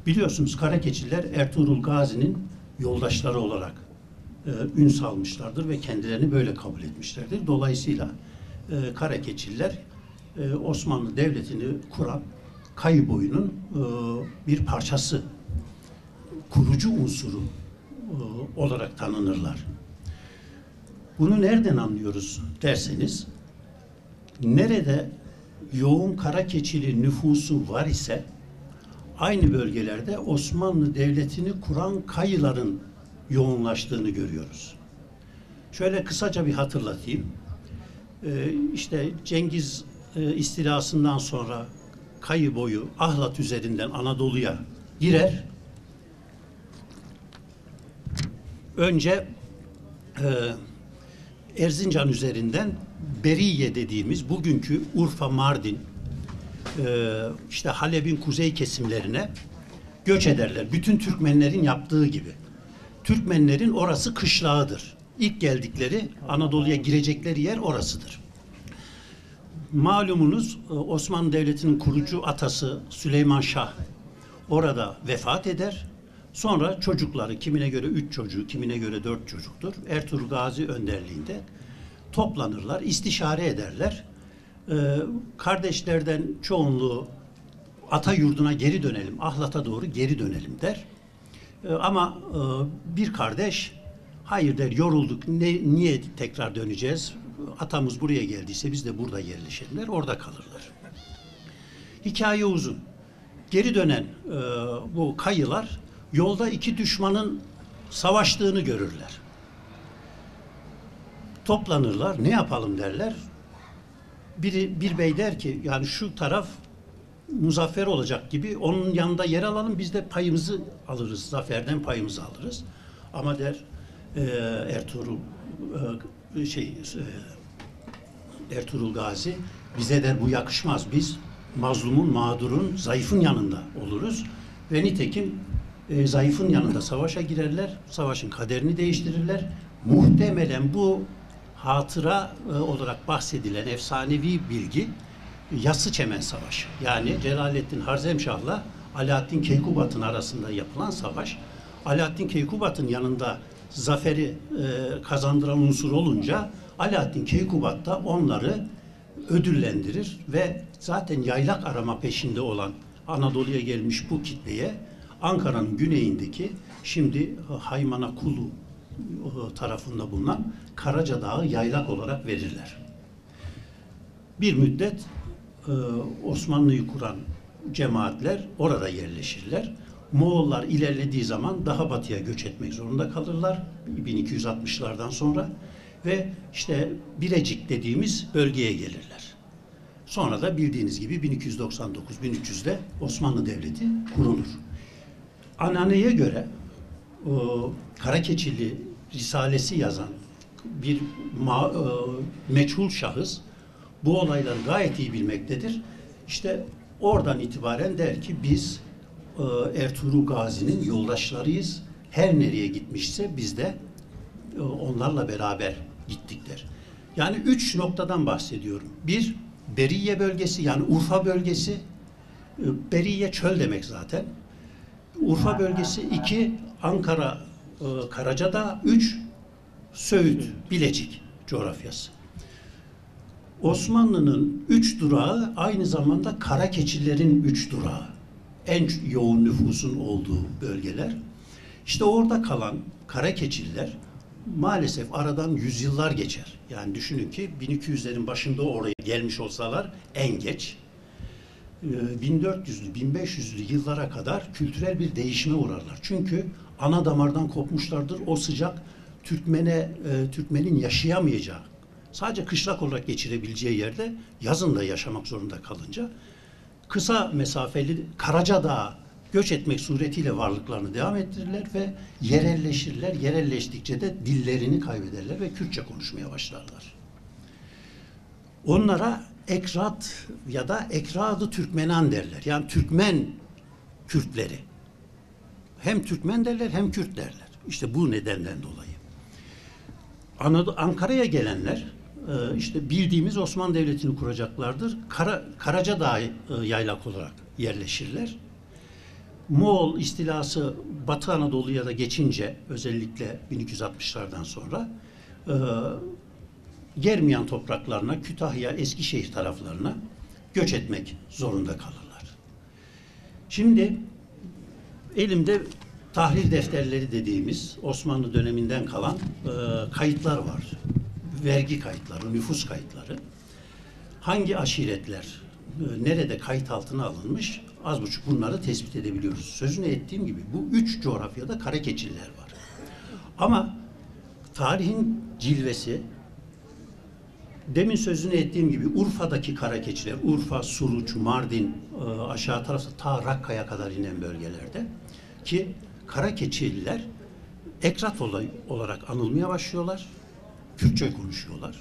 Biliyorsunuz Karakeçililer Ertuğrul Gazi'nin yoldaşları olarak ün salmışlardır ve kendilerini böyle kabul etmişlerdir. Dolayısıyla Karakeçililer Osmanlı Devleti'ni kuran Kayıboyu'nun bir parçası, kurucu unsuru olarak tanınırlar. Bunu nereden anlıyoruz derseniz, nerede yoğun Karakeçili nüfusu var ise aynı bölgelerde Osmanlı Devleti'ni kuran Kayıların yoğunlaştığını görüyoruz. Şöyle kısaca bir hatırlatayım. İşte Cengiz istilasından sonra Kayıboyu Ahlat üzerinden Anadolu'ya girer. Önce Erzincan üzerinden Beriye dediğimiz bugünkü Urfa, Mardin, işte Halep'in kuzey kesimlerine göç ederler. Bütün Türkmenlerin yaptığı gibi. Türkmenlerin orası kışlağıdır. İlk geldikleri Anadolu'ya girecekleri yer orasıdır. Malumunuz Osmanlı Devleti'nin kurucu atası Süleyman Şah orada vefat eder. Sonra çocukları, kimine göre 3 çocuğu, kimine göre 4 çocuktur, Ertuğrul Gazi önderliğinde toplanırlar, istişare ederler. Kardeşlerden çoğunluğu ata yurduna geri dönelim, Ahlat'a doğru geri dönelim der. Ama bir kardeş hayır der, yorulduk, niye tekrar döneceğiz? Atamız buraya geldiyse biz de burada yerleşelim der, orada kalırlar. Hikaye uzun. Geri dönen bu Kayılar yolda iki düşmanın savaştığını görürler. Toplanırlar, ne yapalım derler. Bir bey der ki, yani şu taraf muzaffer olacak gibi onun yanında yer alalım, biz de payımızı alırız, zaferden payımızı alırız. Ama der Ertuğrul Gazi, bize der bu yakışmaz, biz mazlumun, mağdurun, zayıfın yanında oluruz ve nitekim zayıfın yanında savaşa girerler, savaşın kaderini değiştirirler. Muhtemelen bu hatıra olarak bahsedilen efsanevi bilgi Yassıçemen Savaşı. Yani Celaleddin Harzemşah'la Alaaddin Keykubat'ın arasında yapılan savaş. Alaaddin Keykubat'ın yanında zaferi kazandıran unsur olunca Alaaddin Keykubat da onları ödüllendirir ve zaten yaylak arama peşinde olan Anadolu'ya gelmiş bu kitleye Ankara'nın güneyindeki şimdi Haymana Kulu tarafında bulunan Karaca Dağı yaylak olarak verirler. Bir müddet Osmanlı'yı kuran cemaatler orada yerleşirler. Moğollar ilerlediği zaman daha batıya göç etmek zorunda kalırlar 1260'lardan sonra ve işte Birecik dediğimiz bölgeye gelirler. Sonra da bildiğiniz gibi 1299-1300'de Osmanlı Devleti kurulur. Anneanneye göre Karakeçili Risalesi yazan bir meçhul şahıs bu olayları gayet iyi bilmektedir. İşte oradan itibaren der ki biz Ertuğrul Gazi'nin yoldaşlarıyız. Her nereye gitmişse biz de onlarla beraber gittik der. Yani 3 noktadan bahsediyorum. Bir, Beriye bölgesi, yani Urfa bölgesi. Beriye çöl demek zaten. Urfa bölgesi. 2, Ankara, Karacadağ. 3, Söğüt, Bilecik coğrafyası. Osmanlı'nın 3 durağı aynı zamanda Karakeçililerin 3 durağı. En yoğun nüfusun olduğu bölgeler. İşte orada kalan Karakeçililer maalesef aradan yüzyıllar geçer. Yani düşünün ki 1200'lerin başında oraya gelmiş olsalar en geç 1400'lü, 1500'lü yıllara kadar kültürel bir değişime uğrarlar. Çünkü ana damardan kopmuşlardır. O sıcak Türkmenin yaşayamayacağı, sadece kışlak olarak geçirebileceği yerde yazın da yaşamak zorunda kalınca kısa mesafeli Karacadağ'a göç etmek suretiyle varlıklarını devam ettirirler ve yerelleşirler. Yerelleştikçe de dillerini kaybederler ve Kürtçe konuşmaya başlarlar. Onlara Ekrat ya da Ekrad-ı Türkmenan derler. Yani Türkmen Kürtleri. Hem Türkmen derler hem Kürt derler. İşte bu nedenden dolayı. Ankara'ya gelenler işte bildiğimiz Osmanlı Devleti'ni kuracaklardır. Karacadağ yaylak olarak yerleşirler. Moğol istilası Batı Anadolu'ya da geçince, özellikle 1260'lardan sonra Germiyan topraklarına, Kütahya, Eskişehir taraflarına göç etmek zorunda kalırlar. Şimdi elimde tahrir defterleri dediğimiz Osmanlı döneminden kalan kayıtlar var. Vergi kayıtları, nüfus kayıtları. Hangi aşiretler nerede kayıt altına alınmış, az buçuk bunları tespit edebiliyoruz. Sözünü ettiğim gibi bu üç coğrafyada Karakeçililer var. Ama tarihin cilvesi, demin sözünü ettiğim gibi Urfa'daki Karakeçiler, Urfa, Suruç, Mardin, aşağı tarafta ta Rakka'ya kadar inen bölgelerde ki Karakeçililer ekrat olarak anılmaya başlıyorlar. Kürtçe konuşuyorlar.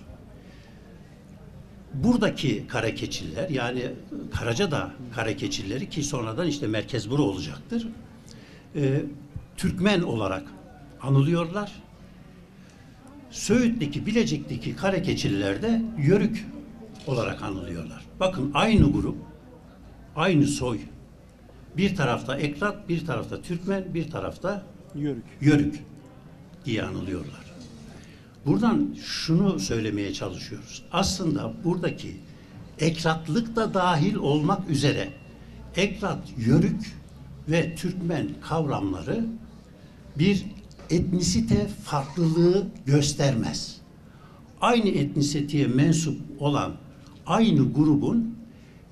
Buradaki Karakeçililer, yani Karacadağ Karakeçilileri ki sonradan işte merkez bura olacaktır, Türkmen olarak anılıyorlar. Söğüt'teki, Bilecik'teki Karakeçililer de Yörük olarak anılıyorlar. Bakın aynı grup, aynı soy. Bir tarafta Ekrat, bir tarafta Türkmen, bir tarafta Yörük diye anılıyorlar. Buradan şunu söylemeye çalışıyoruz. Aslında buradaki Ekratlık da dahil olmak üzere Ekrat, Yörük ve Türkmen kavramları bir etnisite farklılığı göstermez. Aynı etnisiteye mensup olan aynı grubun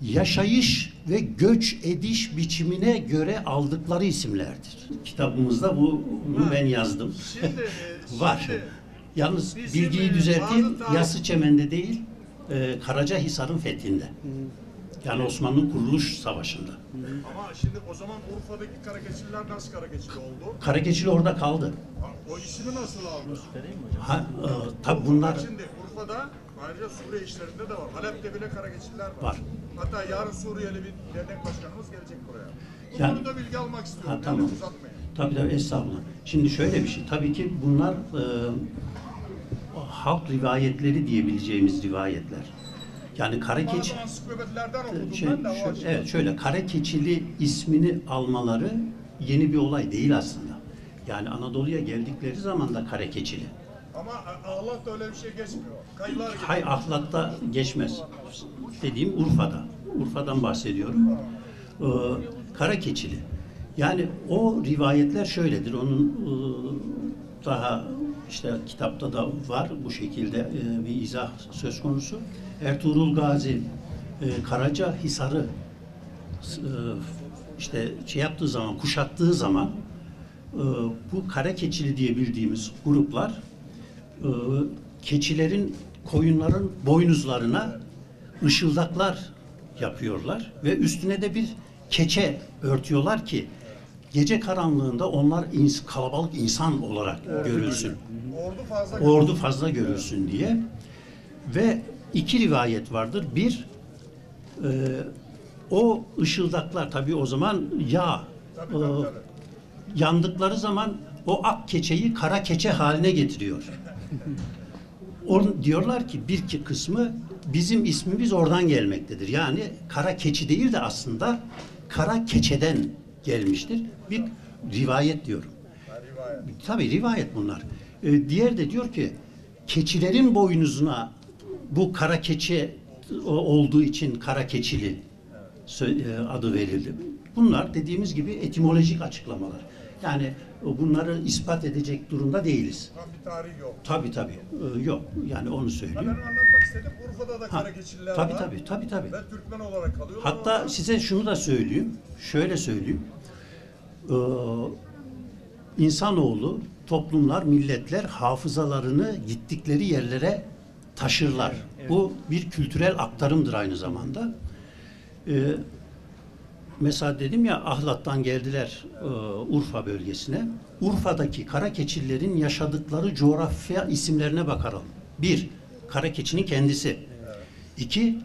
yaşayış ve göç ediş biçimine göre aldıkları isimlerdir. Kitabımızda bunu ben yazdım. Var. Yalnız bilgiyi düzelteyim, Yassıçemen'de değil, Karacahisar'ın fethinde. Yani Osmanlı'nın kuruluş savaşında. Ama şimdi o zaman Urfa'daki Karakeçililer nasıl Karakeçili oldu? Karakeçili orada kaldı. O ismi nasıl aldı? Tabii bunlar... Şimdi Urfa'da ayrıca Suriye işlerinde de var. Halep'te bile Karakeçililer var. Var. Hatta yarın Suriyeli bir dernek başkanımız gelecek buraya. Bu Yani, konuda bilgi almak istiyorum. Ha, tamam. Tabii estağfurullah. Şimdi şöyle bir şey. Tabii ki bunlar halk rivayetleri diyebileceğimiz rivayetler. Yani Karakeçi... Ansiklopedilerden okudum ben de o açıdan. Evet, şöyle Karakeçili ismini almaları yeni bir olay değil aslında. Yani Anadolu'ya geldikleri zaman da Karakeçili. Ama Ahlat'ta öyle bir şey geçmiyor. Kayılar geçiyor. Hay Ahlat'ta geçmez. Dediğim Urfa'da. Urfa'dan bahsediyorum. Karakeçili. Yani o rivayetler şöyledir. Onun daha işte kitapta da var bu şekilde bir izah söz konusu. Ertuğrul Gazi Karacahisar'ı işte şey yaptığı zaman, kuşattığı zaman bu Karakeçili diye bildiğimiz gruplar keçilerin, koyunların boynuzlarına ışıldaklar yapıyorlar ve üstüne de bir keçe örtüyorlar ki gece karanlığında onlar kalabalık insan olarak görülsün. Ordu fazla görülsün diye. Ve iki rivayet vardır. Bir, o ışıldaklar tabii o zaman yağ. Yandıkları zaman o ak keçeyi kara keçe haline getiriyor. Diyorlar ki bir kısmı bizim ismimiz oradan gelmektedir. Yani kara keçi değil de aslında kara keçeden gelmiştir. Bir rivayet diyorum. Tabii rivayet bunlar. Diğer de diyor ki keçilerin boynuzuna bu kara keçi olduğu için kara keçili adı verildi. Bunlar dediğimiz gibi etimolojik açıklamalar. Yani bunları ispat edecek durumda değiliz. Tam bir tarih yok. Tabii. Yok. Yani onu söyleyeyim. Ben anlatmak istedim. Urfa'da da Karakeçililer var. Tabii. Ve Türkmen olarak kalıyorlar. Hatta ama size şunu da söyleyeyim. Şöyle söyleyeyim. İnsanoğlu, toplumlar, milletler hafızalarını gittikleri yerlere taşırlar. Evet. Bu bir kültürel aktarımdır aynı zamanda. Mesela dedim ya Ahlat'tan geldiler Urfa bölgesine. Urfa'daki Karakeçililerin yaşadıkları coğrafya isimlerine bakalım. Bir, Karakeçinin kendisi. Evet. İki,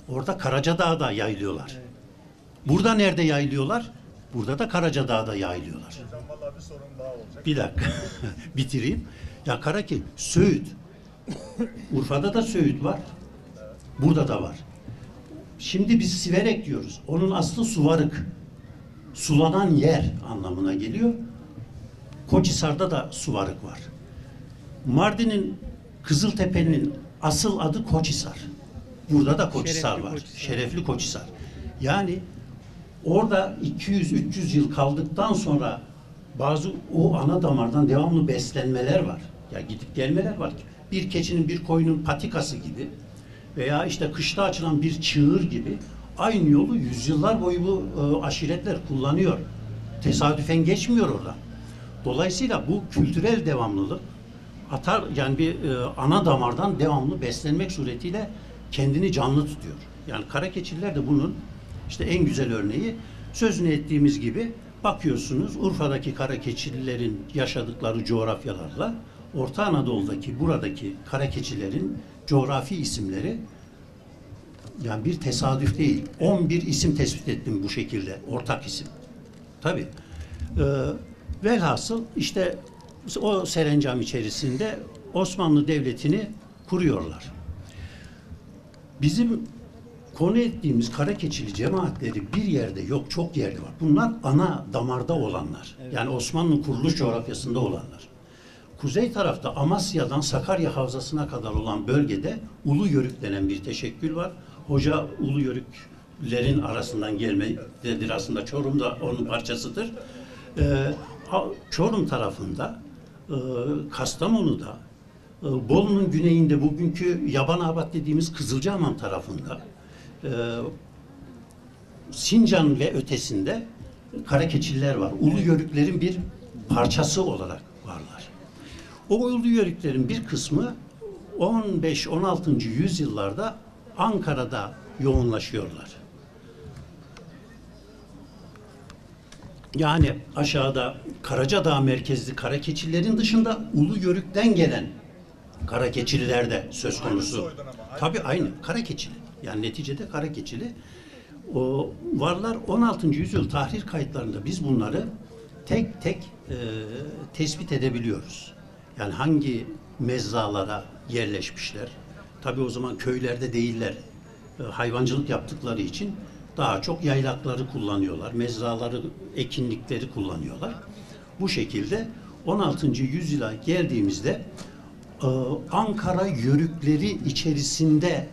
orada Karacadağ'da yayılıyorlar. Evet. Burada nerede yayılıyorlar? Burada da Karacadağ'da yayılıyorlar. Hocam vallahi bir sorun daha olacak. Bir dakika bitireyim. Ya Söğüt. Urfa'da da Söğüt var. Evet. Burada da var. Şimdi biz Siverek diyoruz. Onun aslı Suvarık. sulanan yer anlamına geliyor. Koçhisar'da da Suvarık var. Mardin'in, Kızıltepe'nin asıl adı Koçhisar. Burada da Koçhisar Şerefli var. Koçhisar. Şerefli Koçhisar. Yani orada 200-300 yıl kaldıktan sonra bazı o ana damardan devamlı beslenmeler var. Ya gidip gelmeler var. Bir keçinin, bir koyunun patikası gibi veya işte kışta açılan bir çığır gibi aynı yolu yüzyıllar boyu bu aşiretler kullanıyor. Tesadüfen geçmiyor orada. Dolayısıyla bu kültürel devamlılık yani bir ana damardan devamlı beslenmek suretiyle kendini canlı tutuyor. Yani karakeçililer de bunun işte en güzel örneği. Sözünü ettiğimiz gibi bakıyorsunuz Urfa'daki karakeçililerin yaşadıkları coğrafyalarla Orta Anadolu'daki buradaki karakeçilerin coğrafi isimleri yani bir tesadüf değil. 11 isim tespit ettim bu şekilde. Ortak isim. Tabii. Velhasıl işte o serencam içerisinde Osmanlı Devleti'ni kuruyorlar. Bizim konu ettiğimiz karakeçili cemaatleri bir yerde yok, çok yerde var. Bunlar ana damarda olanlar. Evet. Yani Osmanlı kuruluş coğrafyasında olanlar. Kuzey tarafta Amasya'dan Sakarya Havzası'na kadar olan bölgede Ulu Yörük denen bir teşekkül var. Hoca Ulu Yörüklerin arasından gelmedir aslında. Çorum da onun parçasıdır. Çorum tarafında, Kastamonu'da, Bolu'nun güneyinde bugünkü Yabanabat dediğimiz Kızılcahamam tarafında, Sincan ve ötesinde karakeçililer var. Ulu Yörüklerin bir parçası olarak varlar. O Ulu Yörüklerin bir kısmı 15-16. yüzyıllarda Ankara'da yoğunlaşıyorlar. Yani aşağıda Karacadağ merkezli karakeçililerin dışında Ulu Yörük'ten gelen karakeçililer de söz konusu. Tabii aynı karakeçili. Yani neticede karakeçili. O varlar 16. yüzyıl tahrir kayıtlarında biz bunları tek tek tespit edebiliyoruz. Yani hangi mezralara yerleşmişler. Tabii o zaman köylerde değiller. Hayvancılık yaptıkları için daha çok yaylakları kullanıyorlar. Mezraları, ekinlikleri kullanıyorlar. Bu şekilde 16. yüzyıla geldiğimizde Ankara yörükleri içerisinde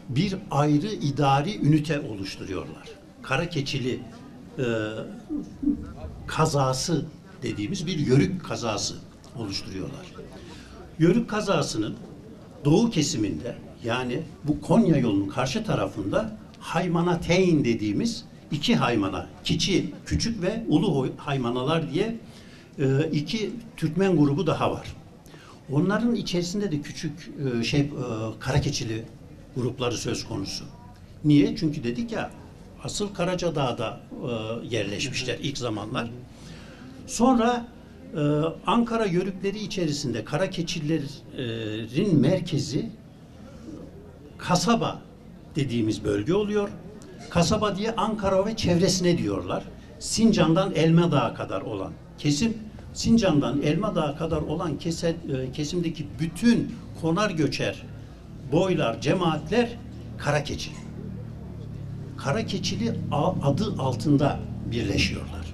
bir ayrı idari ünite oluşturuyorlar. Karakeçili kazası dediğimiz bir yörük kazası oluşturuyorlar. Yörük kazasının doğu kesiminde yani bu Konya yolunun karşı tarafında Haymanateyn dediğimiz iki haymana, küçük ve ulu haymanalar diye iki Türkmen grubu daha var. Onların içerisinde de küçük karakeçili grupları söz konusu. Niye? Çünkü dedik ya asıl Karacadağ'da yerleşmişler ilk zamanlar. Sonra Ankara yörükleri içerisinde karakeçililerin merkezi kasaba dediğimiz bölge oluyor. Kasaba diye Ankara ve çevresine diyorlar. Sincan'dan Elmadağ'a kadar olan kesim, Sincan'dan Elmadağ'a kadar olan kesimdeki bütün konar göçer boylar, cemaatler karakeçili. Karakeçili adı altında birleşiyorlar.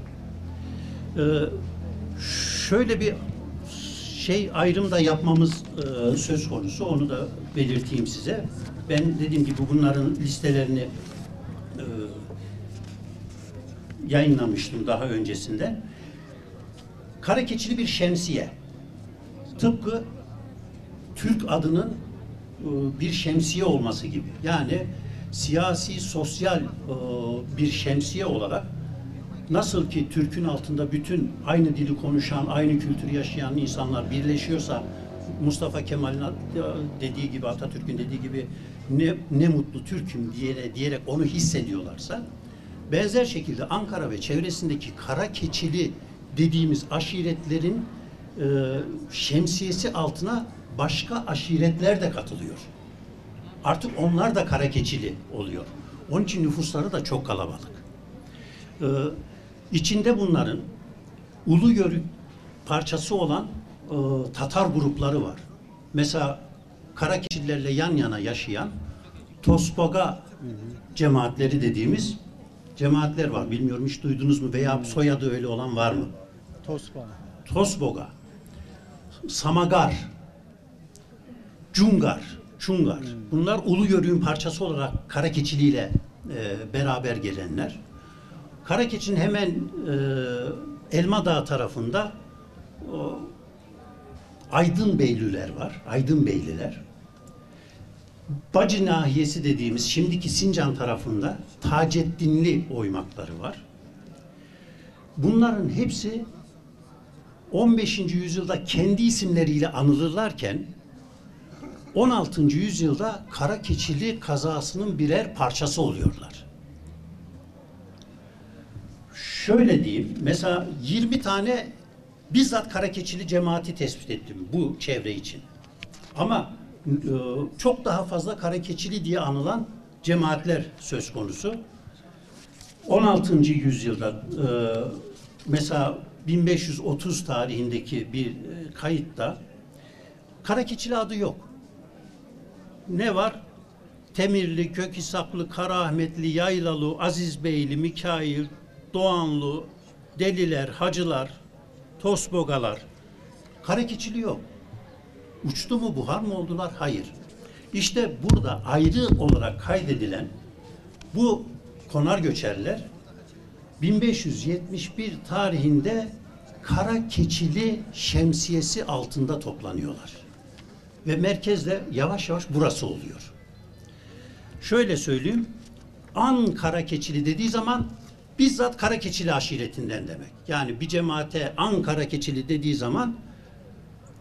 Şöyle bir ayrım da yapmamız söz konusu. Onu da belirteyim size. Ben dediğim gibi bunların listelerini yayınlamıştım daha öncesinde. Karakeçili bir şemsiye. Tıpkı Türk adının bir şemsiye olması gibi. Yani siyasi, sosyal bir şemsiye olarak nasıl ki Türk'ün altında bütün aynı dili konuşan, aynı kültürü yaşayan insanlar birleşiyorsa Mustafa Kemal'in dediği gibi, Atatürk'ün dediği gibi ne mutlu Türk'üm diyerek onu hissediyorlarsa benzer şekilde Ankara ve çevresindeki karakeçili dediğimiz aşiretlerin şemsiyesi altına başka aşiretler de katılıyor. Artık onlar da karakeçili oluyor. Onun için nüfusları da çok kalabalık. İçinde bunların Ulu Yörük parçası olan Tatar grupları var. Mesela karakeçililerle yan yana yaşayan Tosbaga cemaatleri dediğimiz cemaatler var. Bilmiyorum hiç duydunuz mu veya soyadı öyle olan var mı? Tosba. Tosboga, Samagar, Cungar, Çungar. Bunlar Ulu Yörük'ün parçası olarak Karakeçili ile beraber gelenler. Karakeçi'nin hemen Elmadağ tarafında Aydın Beylüler var. Aydın Beyliler. Bacı nahiyesi dediğimiz şimdiki Sincan tarafında Taceddinli oymakları var. Bunların hepsi 15. yüzyılda kendi isimleriyle anılırlarken 16. yüzyılda Karakeçili kazasının birer parçası oluyorlar. Şöyle diyeyim, mesela 20 tane bizzat Karakeçili cemaati tespit ettim bu çevre için. Ama çok daha fazla Karakeçili diye anılan cemaatler söz konusu. 16. yüzyılda mesela 1530 tarihindeki bir kayıtta Karakeçili adı yok. Ne var? Temirli, Kökhisaklı, Karaahmetli, Yaylalı, Azizbeyli, Mikail, Doğanlı, Deliler, Hacılar, Tosbogalar. Karakeçili yok. Uçtu mu, buhar mı oldular? Hayır. İşte burada ayrı olarak kaydedilen bu konar göçerler 1571 tarihinde Karakeçili şemsiyesi altında toplanıyorlar. Ve merkezde yavaş yavaş burası oluyor. Şöyle söyleyeyim, Karakeçili dediği zaman bizzat Karakeçili aşiretinden demek. Yani bir cemaate Karakeçili dediği zaman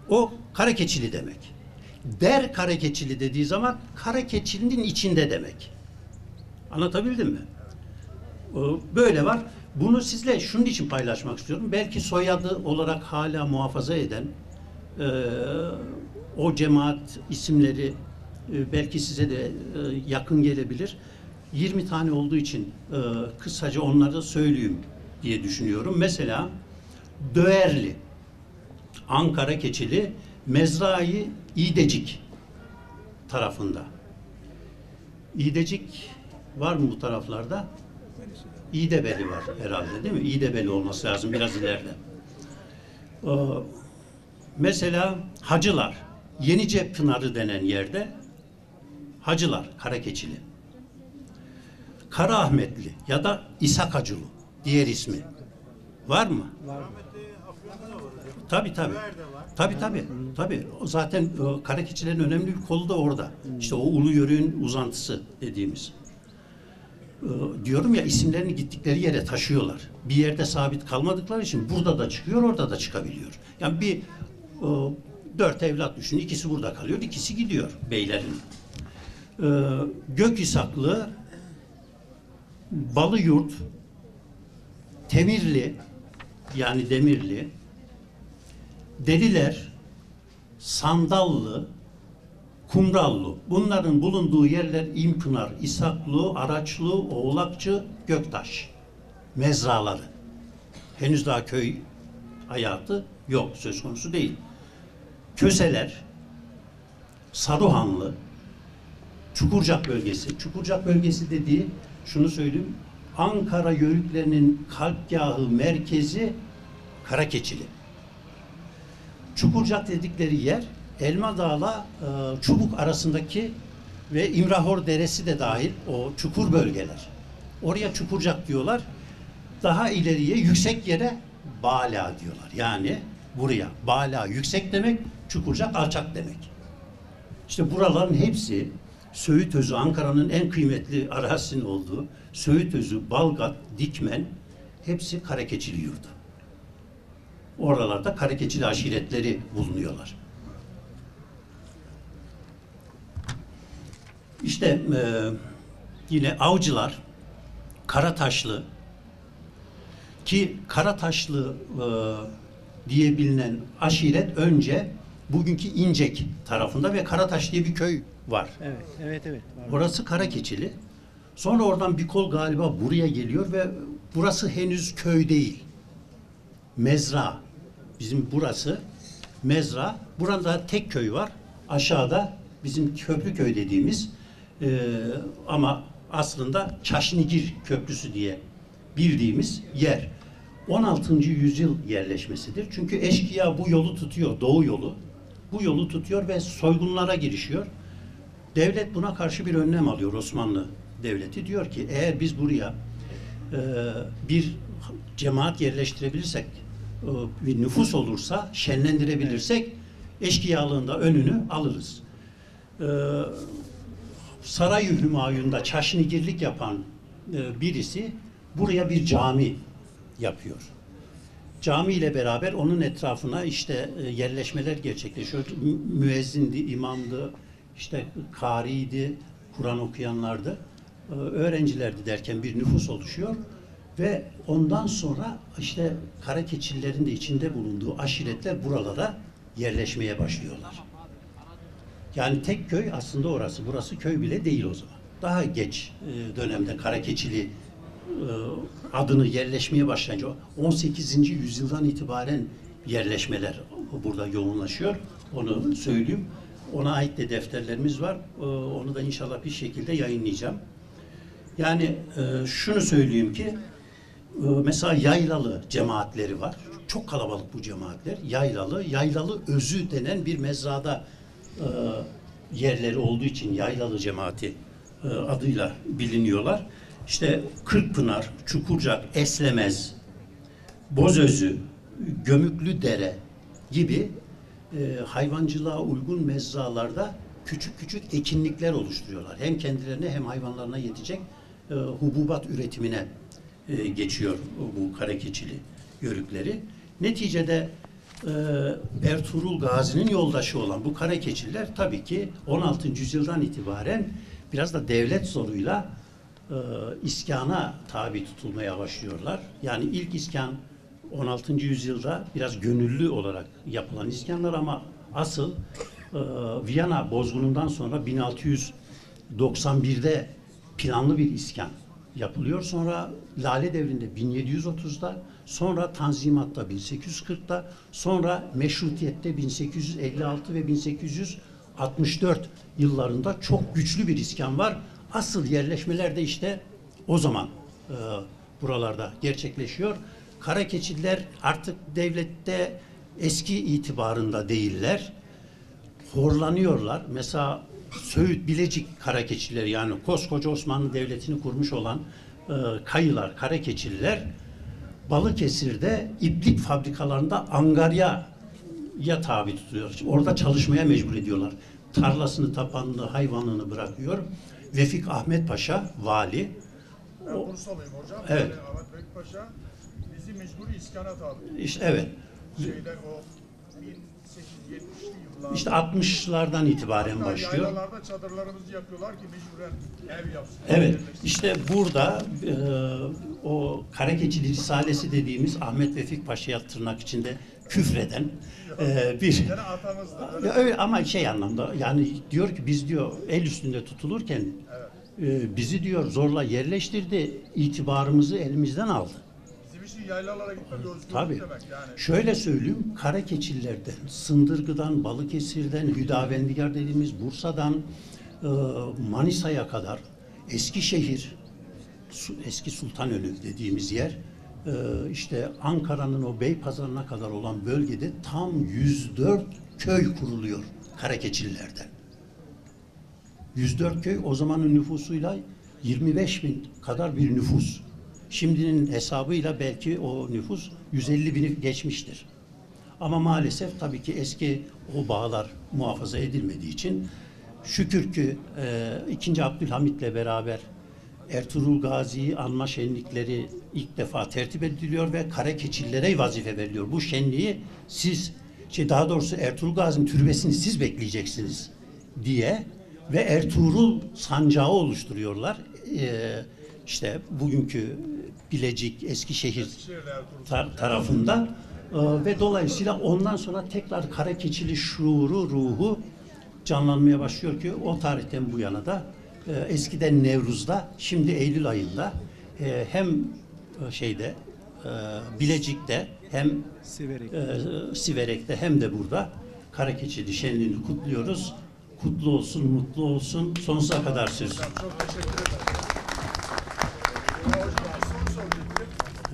o Karakeçili demek. Karakeçili dediği zaman Karakeçili'nin içinde demek. Anlatabildim mi? Böyle var. Bunu sizle şunun için paylaşmak istiyorum. Belki soyadı olarak hala muhafaza eden o cemaat isimleri belki size de yakın gelebilir. 20 tane olduğu için kısaca onları söyleyeyim diye düşünüyorum. Mesela Döerli, Ankara Keçili, Mezrai İdecik tarafında. İdecik var mı bu taraflarda? İdebeli var herhalde değil mi? İdebeli olması lazım biraz ileride. Mesela Hacılar, Yenice Pınarı denen yerde Hacılar, Karakeçili. Karaahmetli ya da İshak Hacılı diğer ismi. Var mı? Var. Tabii. Tabii. Zaten Karakeçilerin önemli bir kolu da orada. İşte o Ulu Yörük'ün uzantısı dediğimiz. Diyorum ya isimlerini gittikleri yere taşıyorlar. Bir yerde sabit kalmadıkları için burada da çıkıyor, orada da çıkabiliyor. Yani bir 4 evlat düşün. İkisi burada kalıyor, ikisi gidiyor beylerin. Gökhisaklı, Balıyurt, Temirli yani Demirli, Deliler, Sandallı, Kumrallı. Bunların bulunduğu yerler İmpınar, İshaklı, Araçlı, Oğlakçı, Göktaş. Mezraları. Henüz daha köy hayatı yok, söz konusu değil. Köseler, Saruhanlı, Çukurcak bölgesi. Çukurcak bölgesi dediği, şunu söyleyeyim, Ankara yörüklerinin kalpgahı, merkezi Karakeçili. Çukurcak dedikleri yer Elmadağ'la Çubuk arasındaki ve İmrahor Deresi de dahil o çukur bölgeler. Oraya Çukurcak diyorlar. Daha ileriye yüksek yere Bala diyorlar. Yani buraya Bala yüksek demek, Çukurcak alçak demek. İşte buraların hepsi Söğütözü, Ankara'nın en kıymetli arazisinin olduğu Söğütözü, Balgat, Dikmen hepsi Karakeçili yurdu. Oralarda Karakeçili aşiretleri bulunuyorlar. İşte yine Avcılar, Karataşlı ki Karataşlı diye bilinen aşiret önce bugünkü İncek tarafında ve Karataş diye bir köy var. Evet. Var. Orası Karakeçili. Sonra oradan bir kol galiba buraya geliyor ve burası henüz köy değil. Mezra. Bizim burası Mezra. Burada tek köy var. Aşağıda bizim Köprüköy dediğimiz ama aslında Çaşnigir Köprüsü diye bildiğimiz yer. 16. yüzyıl yerleşmesidir. Çünkü eşkıya bu yolu tutuyor, Doğu yolu. Bu yolu tutuyor ve soygunlara girişiyor. Devlet buna karşı bir önlem alıyor, Osmanlı Devleti. Diyor ki eğer biz buraya bir cemaat yerleştirebilirsek, bir nüfus olursa, şenlendirebilirsek eşkıyalığında önünü alırız. Saray-ı Hümayun'da çaşnigirlik yapan birisi buraya bir cami yapıyor. Cami ile beraber onun etrafına işte yerleşmeler gerçekleşiyor. Müezzindi, imamdı, işte kariydi, Kur'an okuyanlardı, öğrencilerdi derken bir nüfus oluşuyor ve ondan sonra işte Karakeçililerin de içinde bulunduğu aşiretler buralara yerleşmeye başlıyorlar. Yani tek köy aslında orası. Burası köy bile değil o zaman. Daha geç dönemde Karakeçili adını yerleşmeye başlayınca 18. yüzyıldan itibaren yerleşmeler burada yoğunlaşıyor. Onu söyleyeyim. Ona ait de defterlerimiz var. Onu da inşallah bir şekilde yayınlayacağım. Yani şunu söyleyeyim ki mesela Yaylalı cemaatleri var. Çok kalabalık bu cemaatler. Yaylalı Özü denen bir mezrada yerleri olduğu için Yaylalı cemaati adıyla biliniyorlar. İşte Kırkpınar, Çukurcak, Eslemez, Bozözü, Gömüklüdere gibi hayvancılığa uygun mezralarda küçük küçük ekinlikler oluşturuyorlar. Hem kendilerine hem hayvanlarına yetecek hububat üretimine geçiyor bu Karakeçili yörükleri. Neticede Ertuğrul Gazi'nin yoldaşı olan bu Karakeçililer tabii ki 16. yüzyıldan itibaren biraz da devlet zoruyla iskana tabi tutulmaya başlıyorlar. Yani ilk iskan 16. yüzyılda biraz gönüllü olarak yapılan iskanlar ama asıl Viyana bozgunundan sonra 1691'de planlı bir iskan yapılıyor. Sonra Lale Devri'nde 1730'da, sonra Tanzimat'ta 1840'da, sonra Meşrutiyet'te 1856 ve 1864 yıllarında çok güçlü bir iskan var. Asıl yerleşmeler de işte o zaman buralarda gerçekleşiyor. Karakeçililer artık devlette eski itibarında değiller. Horlanıyorlar. Mesela Söğüt Bilecik Karakeçilileri, yani koskoca Osmanlı Devleti'ni kurmuş olan Kayılar, Karakeçililer Balıkesir'de iplik fabrikalarında angaryaya tabi tutuluyor. Orada çalışmaya mecbur ediyorlar. Tarlasını, tapanını, hayvanını bırakıyor. Vefik Ahmet Paşa vali. Ben Bursalıyım hocam. Evet. Yani Ahmet Vefik Paşa bizi mecburi iskana tabi. İşte evet. Şeyde o 1870'li yıllarda. İşte 60'lardan itibaren Hatta başlıyor. yaylalarda çadırlarımızı yapıyorlar ki mecburen ev yapsın. Evet, işte burada o Karakeçili Risalesi dediğimiz Ahmet Vefik Paşa'ya tırnak içinde küfreden bir... Gene atamızdı. Ya öyle ama şey anlamda, yani diyor ki biz diyor el üstünde tutulurken bizi diyor zorla yerleştirdi, itibarımızı elimizden aldı. Bizim için yaylalara gitmek özgürlük Tabii. demek yani. Şöyle söyleyeyim, Karakeçililerden, Sındırgı'dan, Balıkesir'den, Hüdavendigar dediğimiz Bursa'dan Manisa'ya kadar, Eskişehir, eski Sultanönü dediğimiz yer, işte Ankara'nın o Beypazarı'na kadar olan bölgede tam 104 köy kuruluyor Karakeçililerden. 104 köy o zamanın nüfusuyla 25 bin kadar bir nüfus. Şimdinin hesabıyla belki o nüfus 150 bini geçmiştir. Ama maalesef tabii ki eski o bağlar muhafaza edilmediği için şükür ki 2. Abdülhamit'le beraber Ertuğrul Gazi'yi anma şenlikleri ilk defa tertip ediliyor ve Karakeçililere vazife veriliyor. Bu şenliği siz, daha doğrusu Ertuğrul Gazi'nin türbesini siz bekleyeceksiniz diye ve Ertuğrul sancağı oluşturuyorlar. İşte bugünkü Bilecik, Eskişehir tarafından ve dolayısıyla ondan sonra tekrar Karakeçili şuuru, ruhu canlanmaya başlıyor ki o tarihten bu yana da eskiden Nevruz'da, şimdi Eylül ayında hem Bilecik'te hem Siverek'te hem de burada Karakeçili şenliğini kutluyoruz. Kutlu olsun, mutlu olsun, sonsuza kadar sürsün. Çok teşekkür ederim.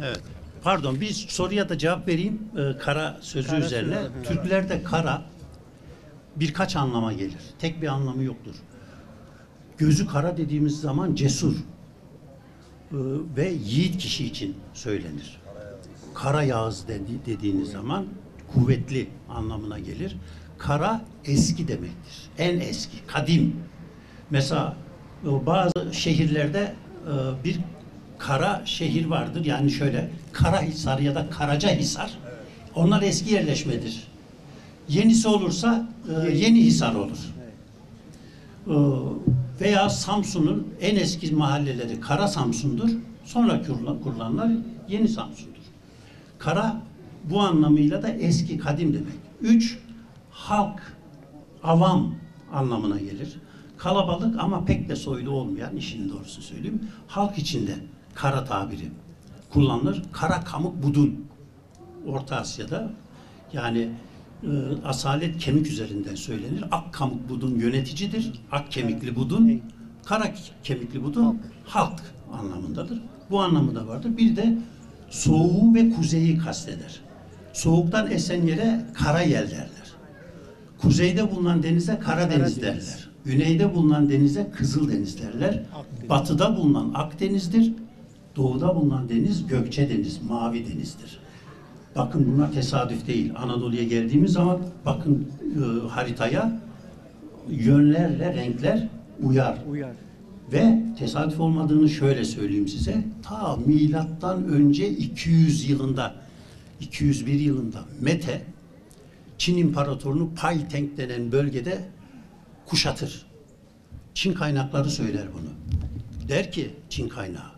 Evet. Pardon, bir soruya da cevap vereyim. Kara sözü Kara üzerine. sözü, evet. Türklerde kara birkaç anlama gelir. Tek bir anlamı yoktur. Gözü kara dediğimiz zaman cesur ve yiğit kişi için söylenir. Kara Yağız dediğiniz zaman kuvvetli anlamına gelir. Kara eski demektir. En eski, kadim. Mesela bazı şehirlerde bir kara şehir vardır. Yani şöyle Karahisar ya da Karacahisar. Onlar eski yerleşmedir. Yenisi olursa Yenihisar olur. Veya Samsun'un en eski mahalleleri Kara Samsun'dur. Sonra kurulanlar Yeni Samsun'dur. Kara bu anlamıyla da eski, kadim demek. 3. Halk, avam anlamına gelir. Kalabalık ama pek de soylu olmayan, işin doğrusu söyleyeyim, halk içinde kara tabiri kullanılır. Kara kamuk budun. Orta Asya'da yani asalet kemik üzerinden söylenir. Ak kamuk budun yöneticidir. Ak kemikli budun, kara kemikli budun halk anlamındadır. Bu anlamı da vardır. Bir de soğuğu ve kuzeyi kasteder. Soğuktan esen yere kara yel derler. Kuzeyde bulunan denize Karadeniz derler. Güneyde bulunan denize Kızıldeniz derler. Batıda bulunan Akdeniz'dir. Doğuda bulunan deniz Gökçedeniz, Mavi Deniz'dir. Bakın bunlar tesadüf değil. Anadolu'ya geldiğimiz zaman bakın haritaya yönlerle renkler uyar. Ve tesadüf olmadığını şöyle söyleyeyim size. Ta milattan önce 200 yılında, 201 yılında Mete Çin İmparatorunu Payteng denen bölgede kuşatır. Çin kaynakları söyler bunu. Der ki Çin kaynağı,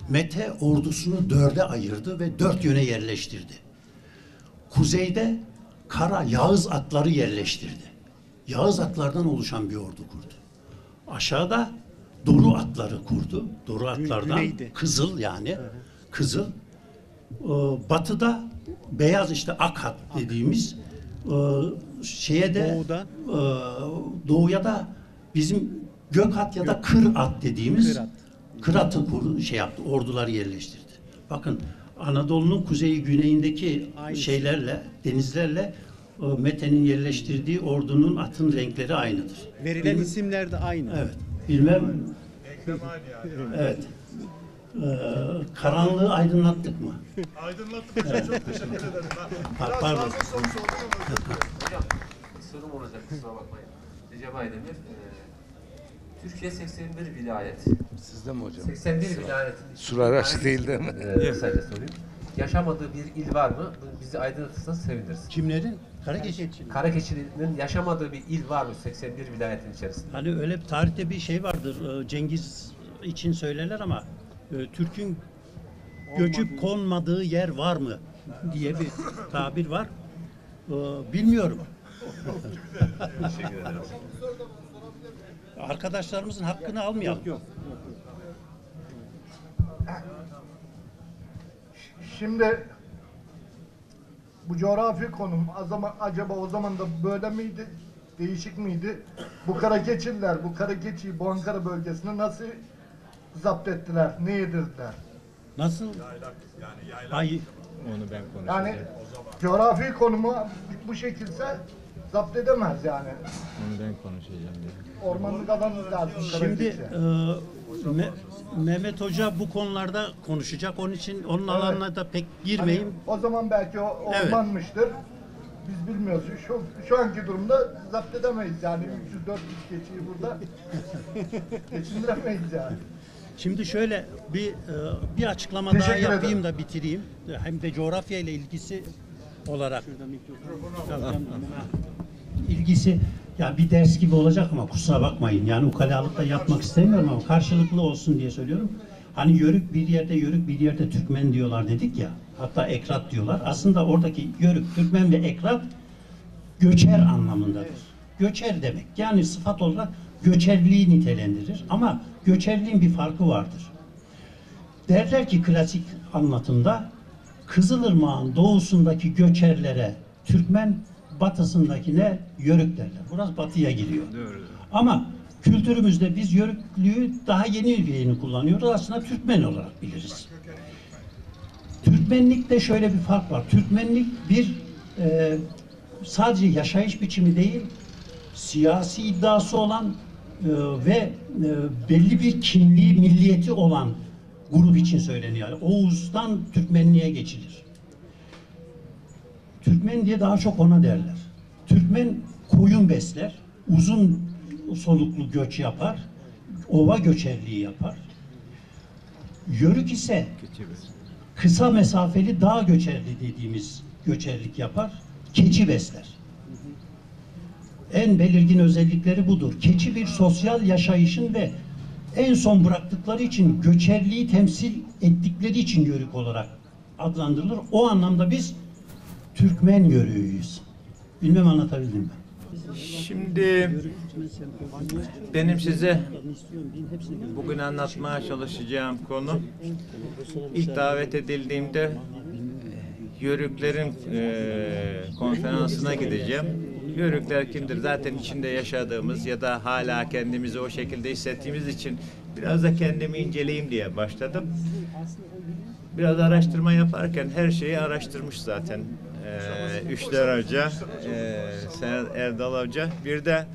Mete ordusunu 4'e ayırdı ve 4 yöne yerleştirdi. Kuzeyde kara Yağız atları yerleştirdi. Yağız atlardan oluşan bir ordu kurdu. Aşağıda Doru atları kurdu. Doru atlardan Güneyde. Kızıl yani. Kızıl. Batıda beyaz işte ak at dediğimiz şeye de doğuya da bizim gök at ya da kır at dediğimiz kıratı şey yaptı. Orduları yerleştirdi. Bakın Anadolu'nun kuzeyi güneyindeki şeylerle, denizlerle Mete'nin yerleştirdiği ordunun atın renkleri aynıdır. Verilen isimler de aynı. Evet. Bilmem. Ekrem aynı yani. Evet. Karanlığı aydınlattık mı? Aydınlattık hocam. Çok teşekkür ederim. Biraz Pardon. fazla soru sordum ama özür dilerim. Hocam sorum olacak, kusura bakmayın. Recep Aydemir, Türkiye 81 vilayet. Sizde mi hocam? 81 vilayet. Suraraç değil değil mi? Kısaca sorayım. Yaşamadığı bir il var mı? Bizi aydınlatırsanız seviniriz. Kimlerin? Karakeşi. Karakeçili'nin yaşamadığı bir il var mı 81 vilayetin içerisinde? Hani öyle bir tarihte bir şey vardır. Cengiz için söylerler ama Türk'ün göçüp konmadığı yer var mı diye bir tabir var. Bilmiyorum. Teşekkür ederim. Arkadaşlarımızın hakkını almayalım. Şimdi bu coğrafi konum acaba o zaman da böyle miydi? Değişik miydi? Bu Karakeçililer, bu Karakeçi'yi bu Ankara bölgesine nasıl zapt ettiler? Ne yedirdiler? Nasıl? Hayır. Onu ben konuşacağım. Yani coğrafi konumu bu şekilse zapt edemez yani. Onu ben konuşacağım diye. Ormanlık alanı lazım Şimdi Karakeçi. Mehmet Hoca bu konularda konuşacak. Onun için onun alanına da pek girmeyeyim. Hani o zaman belki o Evet. ormanmıştır. Biz bilmiyoruz. Şu anki durumda zapt edemeyiz yani 300-400 keçiyi burada geçindiremeyiz yani. Şimdi şöyle bir açıklama Teşekkür daha yapayım ederim. da bitireyim. Hem de coğrafya ile ilgisi olarak. İlgisi ya bir ders gibi olacak ama kusura bakmayın. Yani ukalalıkla yapmak istemiyorum ama karşılıklı olsun diye söylüyorum. Hani yörük bir yerde yörük bir yerde Türkmen diyorlar dedik ya. Hatta ekrat diyorlar. Aslında oradaki yörük, Türkmen ve ekrat göçer anlamındadır. Göçer demek. Yani sıfat olarak göçerliği nitelendirir. Ama göçerliğin bir farkı vardır. Derler ki klasik anlatımda Kızılırmak'ın doğusundaki göçerlere Türkmen, batısındakine yörük derler. Burası batıya giriyor. Doğru. Ama kültürümüzde biz yörüklüğü daha yeni kullanıyoruz. Aslında Türkmen olarak biliriz. Türkmenlikte şöyle bir fark var. Türkmenlik bir sadece yaşayış biçimi değil, siyasi iddiası olan ve belli bir kimliği, milliyeti olan grup için söyleniyor. Yani Oğuz'dan Türkmenliğe geçilir. Türkmen diye daha çok ona derler. Türkmen koyun besler, uzun soluklu göç yapar, ova göçerliği yapar. Yörük ise kısa mesafeli dağ göçerliği dediğimiz göçerlik yapar, keçi besler. En belirgin özellikleri budur. Keçi bir sosyal yaşayışın ve en son bıraktıkları için göçerliği temsil ettikleri için yörük olarak adlandırılır. O anlamda biz Türkmen yörüğüyüz. Bilmem anlatabildim mi? Şimdi benim size bugün anlatmaya çalışacağım konu, ilk davet edildiğimde Yörüklerin konferansına gideceğim. Yörükler kimdir? Zaten içinde yaşadığımız ya da hala kendimizi o şekilde hissettiğimiz için biraz da kendimi inceleyeyim diye başladım. Biraz araştırma yaparken her şeyi araştırmış zaten. Üçler Hoca, Sedat Erdal Hoca. Bir de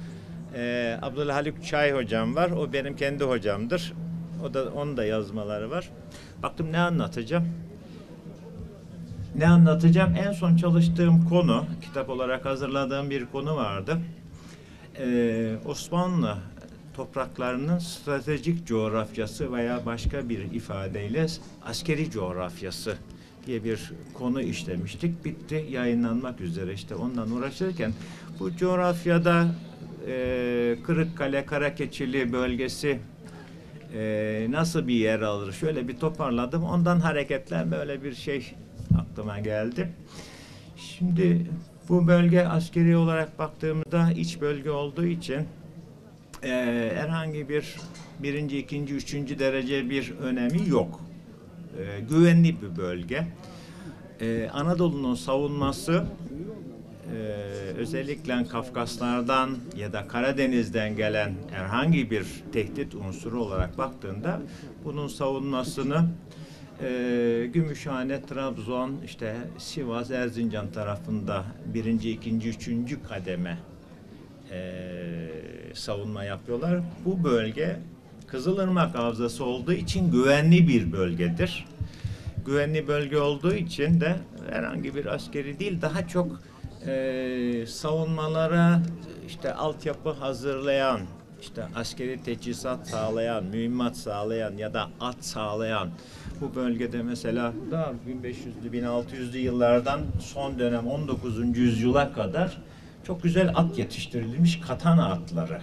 Abdülhalik Çay hocam var. O benim kendi hocamdır. Onun da yazmaları var. Baktım ne anlatacağım? Ne anlatacağım? En son çalıştığım konu, kitap olarak hazırladığım bir konu vardı. Osmanlı topraklarının stratejik coğrafyası veya başka bir ifadeyle askeri coğrafyası diye bir konu işlemiştik. Bitti, yayınlanmak üzere. İşte ondan uğraşırken bu coğrafyada Kırıkkale, Karakeçili bölgesi nasıl bir yer alır? Şöyle bir toparladım. Ondan hareketle böyle bir şey aklıma geldi. Şimdi bu bölge askeri olarak baktığımda iç bölge olduğu için herhangi bir birinci, ikinci, üçüncü derece bir önemi yok. Güvenli bir bölge. Anadolu'nun savunması özellikle Kafkaslardan ya da Karadeniz'den gelen herhangi bir tehdit unsuru olarak baktığında bunun savunmasını Gümüşhane, Trabzon, işte Sivas, Erzincan tarafında birinci, ikinci, üçüncü kademe savunma yapıyorlar. Bu bölge Kızılırmak Havzası olduğu için güvenli bir bölgedir. Güvenli bölge olduğu için de herhangi bir askeri değil, daha çok savunmalara işte altyapı hazırlayan, işte askeri teçhizat sağlayan, mühimmat sağlayan ya da at sağlayan bu bölgede mesela daha 1500'lü 1600'lü yıllardan son dönem 19. yüzyıla kadar çok güzel at yetiştirilmiş, katana atları.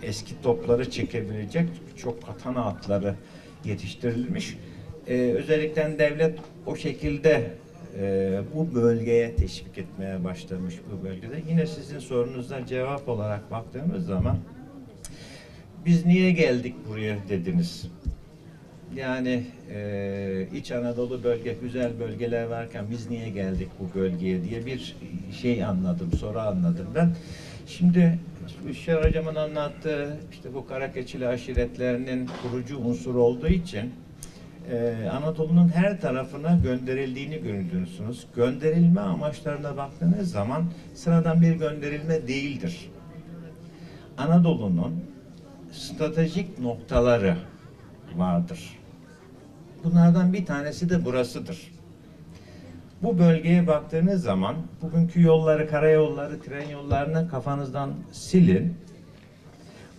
Eski topları çekebilecek çok katana atları yetiştirilmiş. Özellikle devlet o şekilde bu bölgeye teşvik etmeye başlamış bu bölgede. Yine sizin sorunuza cevap olarak baktığımız zaman biz niye geldik buraya dediniz. Yani İç Anadolu bölge, güzel bölgeler varken biz niye geldik bu bölgeye diye bir şey anladım, soru anladım ben. Şimdi Üçer Hocam'ın anlattığı işte bu Karakeçili aşiretlerinin kurucu unsur olduğu için Anadolu'nun her tarafına gönderildiğini görüyorsunuz. Gönderilme amaçlarına baktığınız zaman sıradan bir gönderilme değildir. Anadolu'nun stratejik noktaları vardır. Bunlardan bir tanesi de burasıdır. Bu bölgeye baktığınız zaman bugünkü yolları, karayolları, tren yollarını kafanızdan silin.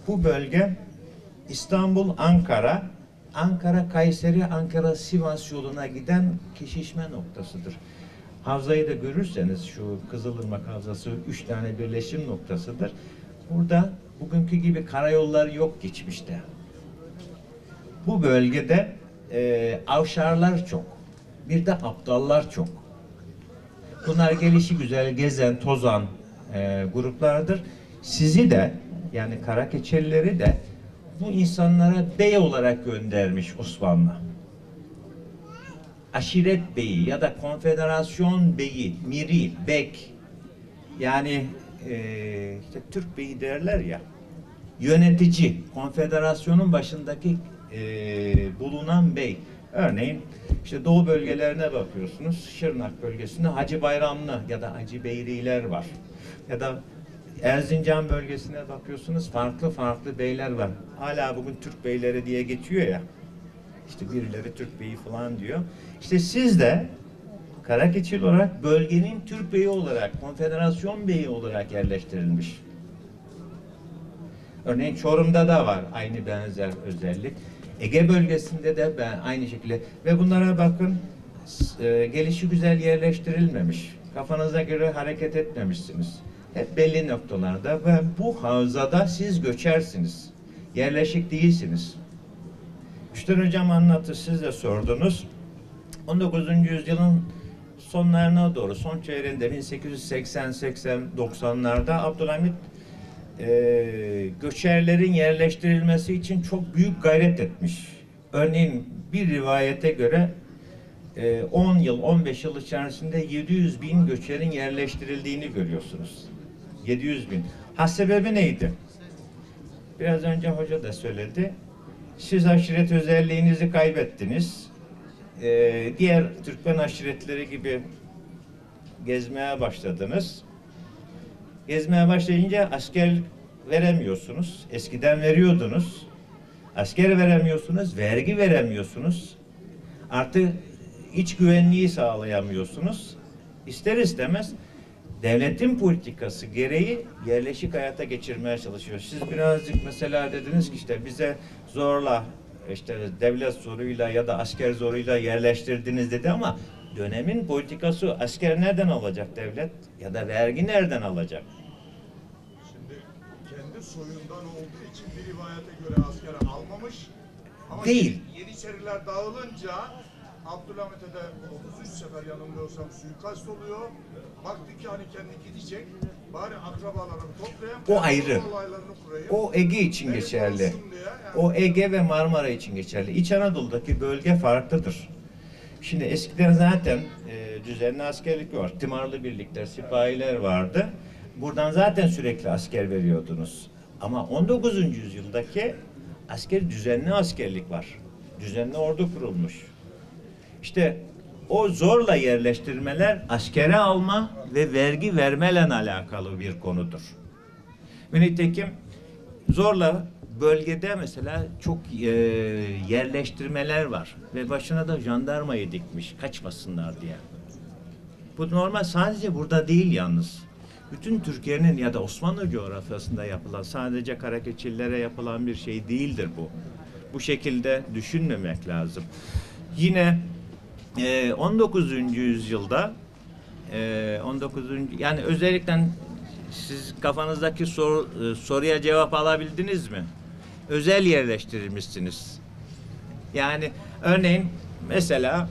Bu bölge İstanbul, Ankara, Ankara, Kayseri, Ankara, Sivas yoluna giden kesişme noktasıdır. Havzayı da görürseniz şu Kızılırmak Havzası 3 tane birleşim noktasıdır. Burada bugünkü gibi karayolları yok geçmişte. Bu bölgede avşarlar çok. Bir de aptallar çok. Bunlar gelişi güzel gezen, tozan gruplardır. Sizi de yani Karakeçelileri de bu insanlara bey olarak göndermiş Osmanlı. Aşiret beyi ya da konfederasyon beyi, miri, bek, yani işte Türk beyi derler ya, yönetici, konfederasyonun başındaki bulunan bey. Örneğin işte doğu bölgelerine bakıyorsunuz. Şırnak bölgesinde Hacı Bayramlı ya da Hacı Beyriler var. Ya da Erzincan bölgesine bakıyorsunuz, farklı farklı beyler var. Hala bugün Türk beyleri diye geçiyor ya. İşte birileri Türk beyi falan diyor. İşte siz de Karakeçili olarak bölgenin Türk beyi olarak, konfederasyon beyi olarak yerleştirilmiş. Örneğin Çorum'da da var aynı benzer özellik. Ege bölgesinde de aynı şekilde. Ve bunlara bakın, gelişi güzel yerleştirilmemiş. Kafanıza göre hareket etmemişsiniz. Hep belli noktalarda ve bu havzada siz göçersiniz. Yerleşik değilsiniz. Üçten hocam anlattı, siz de sordunuz. 19. yüzyılın sonlarına doğru, son çeyreğinde 1880-90'larda Abdülhamit göçerlerin yerleştirilmesi için çok büyük gayret etmiş. Örneğin bir rivayete göre 10 yıl, 15 yıl içerisinde 700 bin göçerin yerleştirildiğini görüyorsunuz. 700 bin. Ha, sebebi neydi? Biraz önce hoca da söyledi. Siz aşiret özelliğinizi kaybettiniz. Diğer Türkmen aşiretleri gibi gezmeye başladınız. Gezmeye başlayınca asker veremiyorsunuz. Eskiden veriyordunuz. Asker veremiyorsunuz, vergi veremiyorsunuz. Artık iç güvenliği sağlayamıyorsunuz. İster istemez devletin politikası gereği yerleşik hayata geçirmeye çalışıyor. Siz birazcık mesela dediniz ki işte bize zorla işte devlet zoruyla ya da asker zoruyla yerleştirdiniz dedi ama dönemin politikası asker nereden alacak devlet ya da vergi nereden alacak? Şimdi kendi soyundan olduğu için bir rivayete göre askere almamış. Ama Değil. Yeniçeriler dağılınca Abdülhamit'e de 33 sefer yanılmıyorsam suikast oluyor. Baktı ki hani kendi gidecek. Bari akrabalarını toplayayım. O ayrı. Olaylarını kurayım. O Ege için Beni geçerli. korusun diye, yani O Ege ve Marmara için geçerli. İç Anadolu'daki bölge farklıdır. Şimdi eskiden zaten düzenli askerlik var. Timarlı birlikler, sipahiler vardı. Buradan zaten sürekli asker veriyordunuz. Ama 19. yüzyıldaki düzenli askerlik var. Düzenli ordu kurulmuş. İşte o zorla yerleştirmeler askere alma ve vergi vermeyle alakalı bir konudur. Ve nitekim zorla bölgede mesela çok yerleştirmeler var ve başına da jandarmayı dikmiş kaçmasınlar diye. Bu normal, sadece burada değil yalnız. Bütün Türkiye'nin ya da Osmanlı coğrafyasında yapılan, sadece Karakeçililere yapılan bir şey değildir bu. Bu şekilde düşünmemek lazım. Yine 19. yüzyılda yani özellikle siz kafanızdaki soruya cevap alabildiniz mi? Özel yerleştirilmişsiniz. Yani örneğin mesela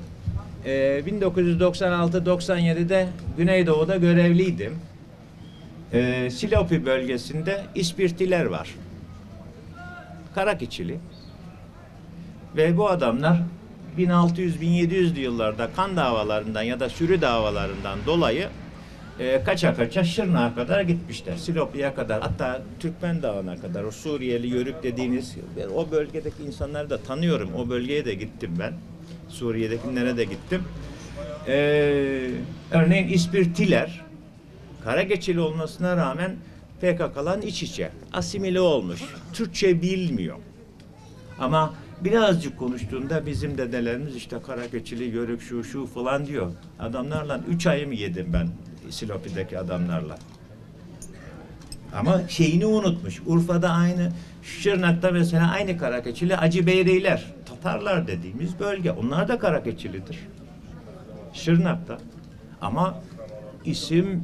1996-97'de Güneydoğu'da görevliydim. Silopi bölgesinde İspirtiler var. Karakeçili. Ve bu adamlar 1600-1700'lü yıllarda kan davalarından ya da sürü davalarından dolayı kaça kaça Şırnak'a kadar gitmişler. Silopi'ye kadar, hatta Türkmen Dağı'na kadar, o Suriyeli Yörük dediğiniz o bölgedeki insanları da tanıyorum. O bölgeye de gittim ben. Suriye'dekilere de gittim. Örneğin İspirtiler Karakeçili olmasına rağmen PKK'lan iç içe, asimile olmuş. Türkçe bilmiyor. Ama birazcık konuştuğunda bizim dedelerimiz işte Karakeçili, Yörük, şu falan diyor. Adamlarla 3 ayımı yedim ben Silopi'deki adamlarla. Ama şeyini unutmuş. Urfa'da aynı, Şırnak'ta mesela aynı Karakeçili, Acıbeyriler, Tatarlar dediğimiz bölge. Onlar da Karakeçilidir. Şırnak'ta. Ama isim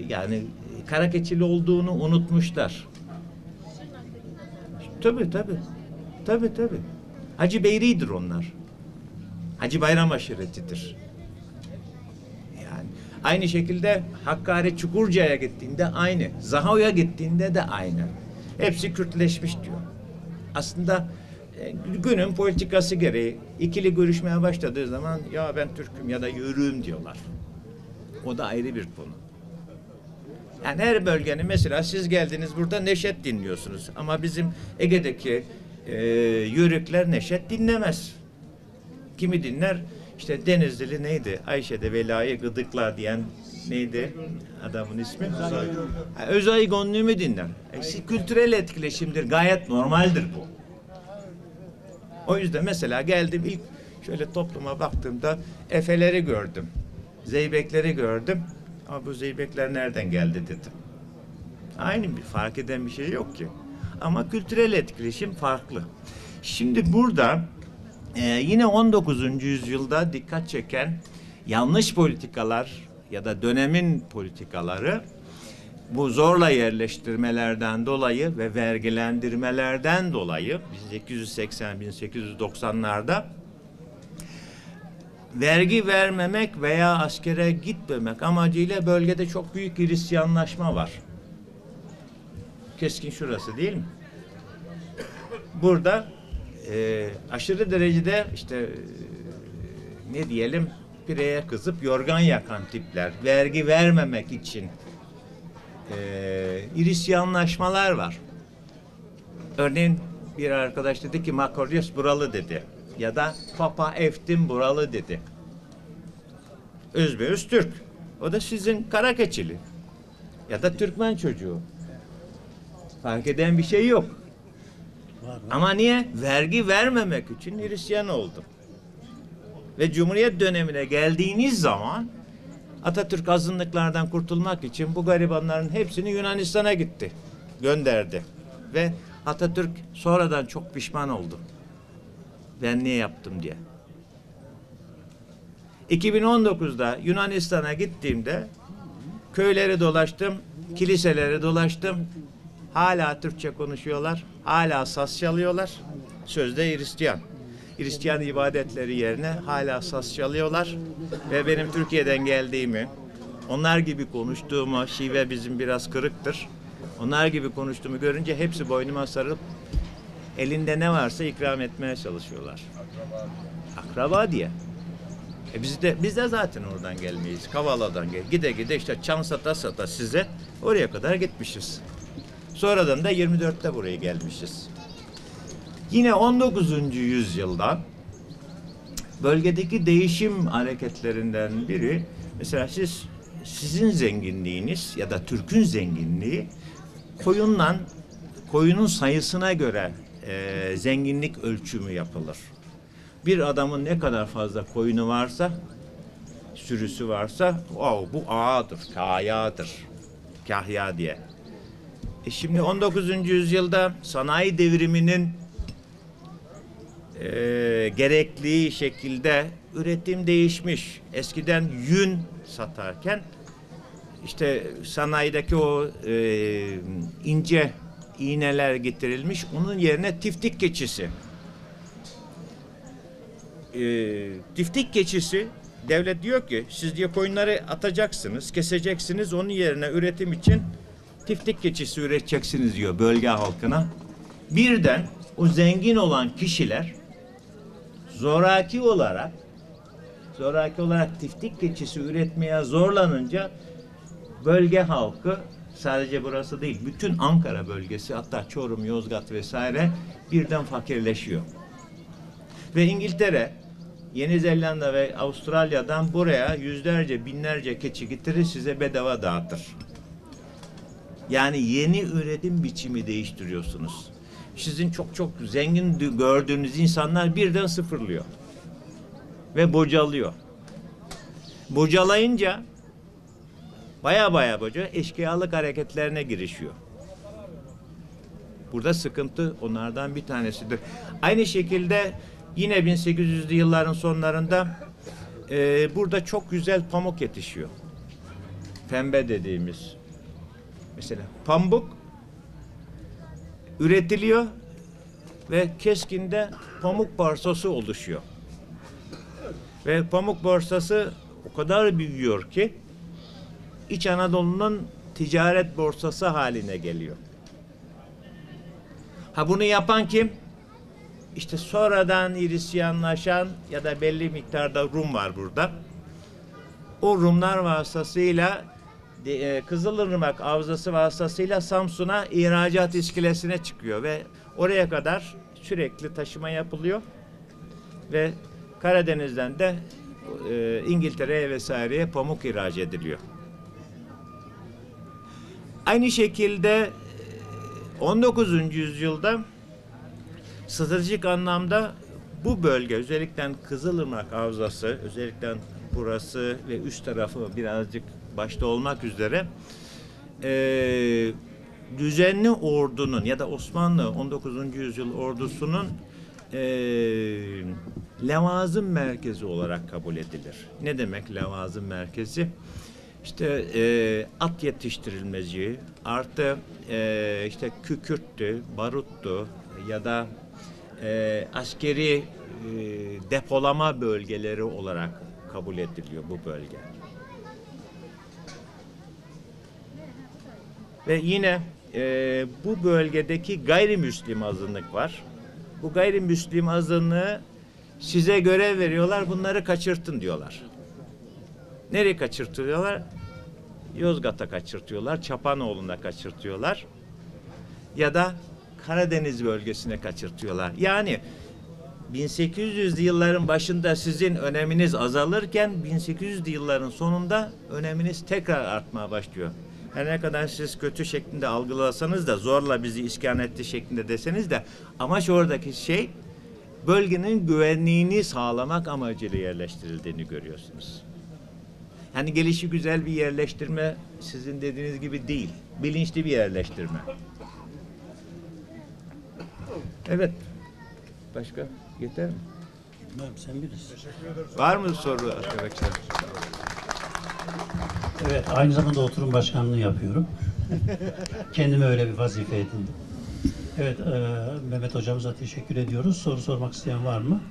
yani Karakeçili olduğunu unutmuşlar. Tabii. Hacı Beyri'dir onlar. Hacı Bayram aşiretidir. Yani aynı şekilde Hakkari Çukurca'ya gittiğinde aynı. Zaho'ya gittiğinde de aynı. Hepsi Kürtleşmiş diyor. Aslında günün politikası gereği ikili görüşmeye başladığı zaman ya ben Türk'üm ya da Yörüğüm diyorlar. O da ayrı bir konu. Yani her bölgenin, mesela siz geldiniz burada neşet dinliyorsunuz ama bizim Ege'deki Yörükler neşet dinlemez. Kimi dinler? İşte Denizlili neydi? Ayşe de Vela'yı gıdıkla diyen neydi adamın ismi? Özay Gonlu'mu dinler. Kültürel etkileşimdir. Gayet normaldir bu. O yüzden mesela geldim ilk şöyle topluma baktığımda Efeleri gördüm. Zeybekleri gördüm. Ama bu zeybekler nereden geldi dedim. Aynı bir fark eden bir şey yok ki. Ama kültürel etkileşim farklı. Şimdi burada yine 19. yüzyılda dikkat çeken yanlış politikalar ya da dönemin politikaları bu zorla yerleştirmelerden dolayı ve vergilendirmelerden dolayı 1880-1890'larda vergi vermemek veya askere gitmemek amacıyla bölgede çok büyük Hristiyanlaşma var. Keskin şurası değil mi? Burada aşırı derecede işte ne diyelim pireye kızıp yorgan yakan tipler, vergi vermemek için Hristiyanlaşmalar var. Örneğin bir arkadaş dedi ki Makarios buralı dedi. Ya da Papa Eftim buralı dedi. Özbeöz Türk. O da sizin Karakeçili. Ya da Türkmen çocuğu. Fark eden bir şey yok. Ama niye? Vergi vermemek için Hristiyan oldu. Ve Cumhuriyet dönemine geldiğiniz zaman Atatürk azınlıklardan kurtulmak için bu garibanların hepsini Yunanistan'a gitti. Gönderdi. Ve Atatürk sonradan çok pişman oldu. Ben niye yaptım diye. 2019'da Yunanistan'a gittiğimde köyleri dolaştım, kiliseleri dolaştım. Hala Türkçe konuşuyorlar, hala saz çalıyorlar. Sözde Hristiyan. Hristiyan ibadetleri yerine hala saz çalıyorlar. Ve benim Türkiye'den geldiğimi, onlar gibi konuştuğumu, şive bizim biraz kırıktır. Onlar gibi konuştuğumu görünce hepsi boynuma sarılıp elinde ne varsa ikram etmeye çalışıyorlar. Akraba diye. Biz de zaten oradan gelmeyiz. Kavala'dan gide gide işte çan sata sata size oraya kadar gitmişiz. Sonradan da 24'te buraya gelmişiz. Yine 19. yüzyılda bölgedeki değişim hareketlerinden biri mesela sizin zenginliğiniz ya da Türk'ün zenginliği koyunun sayısına göre zenginlik ölçümü yapılır. Bir adamın ne kadar fazla koyunu varsa, sürüsü varsa, bu ağadır, kahya diye. Şimdi 19. yüzyılda sanayi devriminin gerektiği şekilde üretim değişmiş. Eskiden yün satarken işte sanayideki o ince iğneler getirilmiş. Onun yerine tiftik keçisi. Tiftik keçisi devlet diyor ki siz diye koyunları atacaksınız, keseceksiniz. Onun yerine üretim için tiftik keçisi üreteceksiniz diyor bölge halkına. Birden o zengin olan kişiler zoraki olarak tiftik keçisi üretmeye zorlanınca bölge halkı sadece burası değil, bütün Ankara bölgesi hatta Çorum, Yozgat vesaire birden fakirleşiyor. Ve İngiltere, Yeni Zelanda ve Avustralya'dan buraya yüzlerce, binlerce keçi getirir size bedava dağıtır. Yani yeni üretim biçimi değiştiriyorsunuz. Sizin çok zengin gördüğünüz insanlar birden sıfırlıyor. Ve bocalıyor. Bocalayınca baya eşkıyalık hareketlerine girişiyor. Burada sıkıntı onlardan bir tanesidir. Aynı şekilde yine 1800'lü yılların sonlarında burada çok güzel pamuk yetişiyor. Pembe dediğimiz. Mesela pamuk üretiliyor ve Keskin'de pamuk borsası oluşuyor. Ve pamuk borsası o kadar büyüyor ki İç Anadolu'nun ticaret borsası haline geliyor. Bunu yapan kim? İşte sonradan Hristiyanlaşan ya da belli miktarda Rum var burada. O Rumlar vasıtasıyla Kızılırmak Havzası vasıtasıyla Samsun'a ihracat iskelesine çıkıyor ve oraya kadar sürekli taşıma yapılıyor ve Karadeniz'den de İngiltere'ye vesaireye pamuk ihraç ediliyor. Aynı şekilde 19. yüzyılda stratejik anlamda bu bölge, özellikle Kızılırmak Havzası, özellikle burası ve üst tarafı birazcık başta olmak üzere düzenli ordunun ya da Osmanlı 19. yüzyıl ordusunun levazım merkezi olarak kabul edilir. Ne demek levazım merkezi? İşte at yetiştirilmeci, artı işte kükürttü, baruttu ya da askeri depolama bölgeleri olarak kabul ediliyor bu bölge. Ve yine bu bölgedeki gayrimüslim azınlık var. Bu gayrimüslim azınlığı size görev veriyorlar, bunları kaçırtın diyorlar. Nereye kaçırtıyorlar? Yozgat'a kaçırtıyorlar, Çapanoğlu'na kaçırtıyorlar ya da Karadeniz bölgesine kaçırtıyorlar. Yani 1800'lü yılların başında sizin öneminiz azalırken 1800'lü yılların sonunda öneminiz tekrar artmaya başlıyor. Her ne kadar siz kötü şeklinde algılasanız da zorla bizi iskan etti şeklinde deseniz de amaç oradaki şey bölgenin güvenliğini sağlamak amacıyla yerleştirildiğini görüyorsunuz. Yani gelişi güzel bir yerleştirme sizin dediğiniz gibi değil. Bilinçli bir yerleştirme. Evet. Başka? Yeter mi? Bilmem, sen bilirsin. Var mı soru arkadaşlar? Evet, aynı zamanda oturum başkanlığı yapıyorum. Kendime öyle bir vazife edindim. Evet, Mehmet hocamıza teşekkür ediyoruz. Soru sormak isteyen var mı?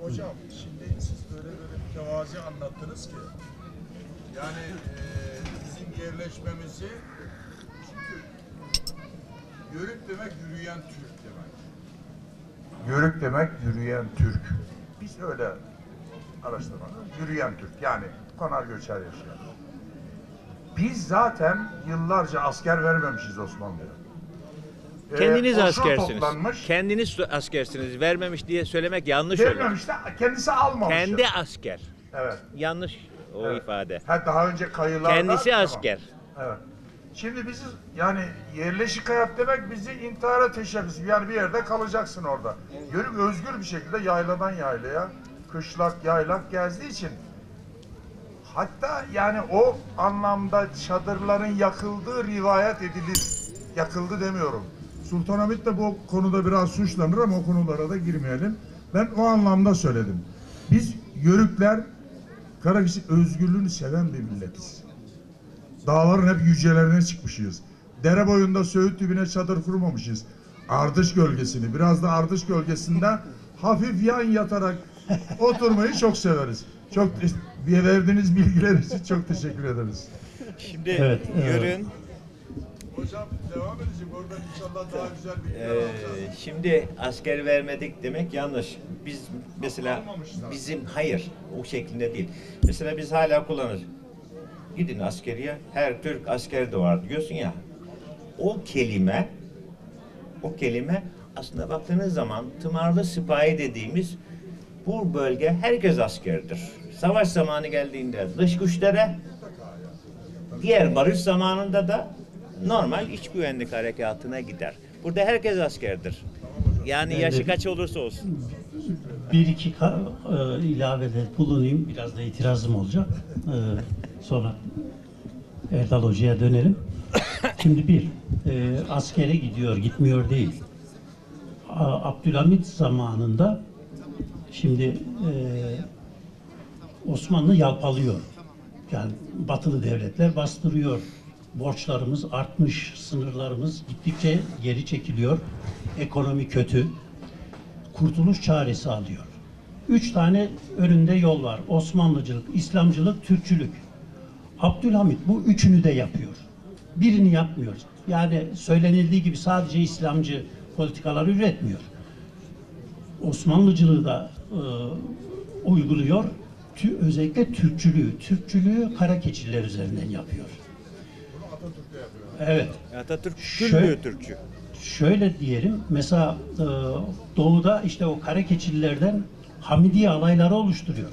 Hocam şimdi siz böyle bir tevazi anlattınız ki yani bizim yerleşmemizi çünkü yörük demek yürüyen Türk demek. Yörük demek yürüyen Türk. Biz öyle araştırmadık. Yürüyen Türk yani konar göçer yaşayan. Biz zaten yıllarca asker vermemişiz Osmanlı'ya. Kendiniz Koşul askersiniz. toplanmış. Kendiniz askersiniz. Vermemiş diye söylemek yanlış olur. Vermemiş de kendisi almamış. Kendi asker. Evet. Yanlış o Evet. ifade. Ha, daha önce kayılarda. Kendisi Tamam. asker. Evet. Şimdi bizi yani yerleşik hayat demek bizi intihara teşebbüs. Yani bir yerde kalacaksın orada. Yörük özgür bir şekilde yayladan yaylaya, kışlak, yaylak gezdiği için hatta yani o anlamda çadırların yakıldığı rivayet edilir. Yakıldı demiyorum. Sultanahmet de bu konuda biraz suçlanır ama o konulara da girmeyelim. Ben o anlamda söyledim. Biz Yörükler Karagöz özgürlüğünü seven bir milletiz. Dağların hep yücelerine çıkmışız. Dere boyunda Söğüt dibine çadır kurmamışız. Ardış gölgesini, biraz da Ardış gölgesinde hafif yan yatarak oturmayı çok severiz. Çok verdiğiniz bilgiler için çok teşekkür ederiz. Şimdi Evet, yürüyün. Hocam devam edecek. Oradan inşallah daha güzel bilgiler alacağız. Şimdi asker vermedik demek yanlış. Biz mesela hayır o şeklinde değil. Mesela biz hala kullanırız. Gidin askeriye, her Türk askeri de var diyorsun ya. O kelime aslında baktığınız zaman tımarlı sipahi dediğimiz bu bölge herkes askerdir. Savaş zamanı geldiğinde dış güçlere, diğer barış zamanında da normal iç güvenlik harekatına gider. Burada herkes askerdir. Yani yaşı kaç olursa olsun. Bir iki ilavede bulunayım. Biraz da itirazım olacak. Sonra Erdal Hoca'ya dönelim. Şimdi askere gidiyor, gitmiyor değil. Abdülhamit zamanında şimdi Osmanlı yalpalıyor. Yani batılı devletler bastırıyor. Borçlarımız artmış, sınırlarımız gittikçe geri çekiliyor. Ekonomi kötü. Kurtuluş çaresi alıyor. 3 tane önünde yol var. Osmanlıcılık, İslamcılık, Türkçülük. Abdülhamit bu üçünü de yapıyor. Birini yapmıyor. Yani söylenildiği gibi sadece İslamcı politikalar üretmiyor. Osmanlıcılığı da uyguluyor. Özellikle Türkçülüğü Karakeçililer üzerinden yapıyor. Evet. Atatürk Şöyle- Türkçü. Şöyle diyelim, mesela doğuda işte o Karakeçililerden Hamidiye alayları oluşturuyor.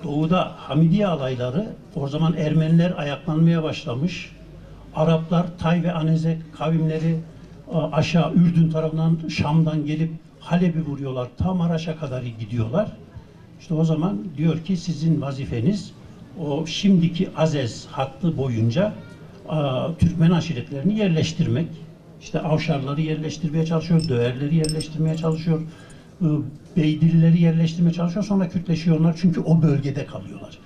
Doğuda Hamidiye alayları, o zaman Ermeniler ayaklanmaya başlamış. Araplar, Tay ve Anezek kavimleri aşağı Ürdün tarafından, Şam'dan gelip Halep'i vuruyorlar. Tam Maraş'a kadar gidiyorlar. İşte o zaman diyor ki sizin vazifeniz o şimdiki Azez hattı boyunca Türkmen aşiretlerini yerleştirmek. İşte Avşarları yerleştirmeye çalışıyor, Döğerleri yerleştirmeye çalışıyor, Beydillileri yerleştirmeye çalışıyor. Sonra Kürtleşiyorlar çünkü o bölgede kalıyorlar.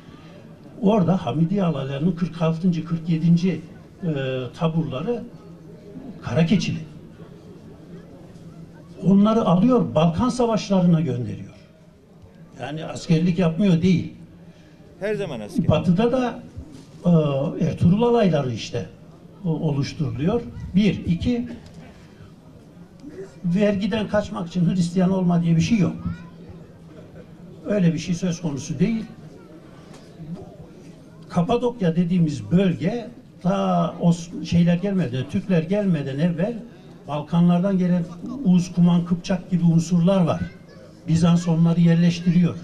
Orada Hamidiye alaylarının 46. 47. Taburları Karakeçili. Onları alıyor, Balkan savaşlarına gönderiyor. Yani askerlik yapmıyor değil. Her zaman asker. Batı'da da Ertuğrul alayları işte oluşturuluyor. Bir, iki, vergiden kaçmak için Hristiyan olma diye bir şey yok. Öyle bir şey söz konusu değil. Kapadokya dediğimiz bölge ta o şeyler gelmeden, Türkler gelmeden evvel Balkanlardan gelen Uz, Kuman, Kıpçak gibi unsurlar var. Bizans onları yerleştiriyor.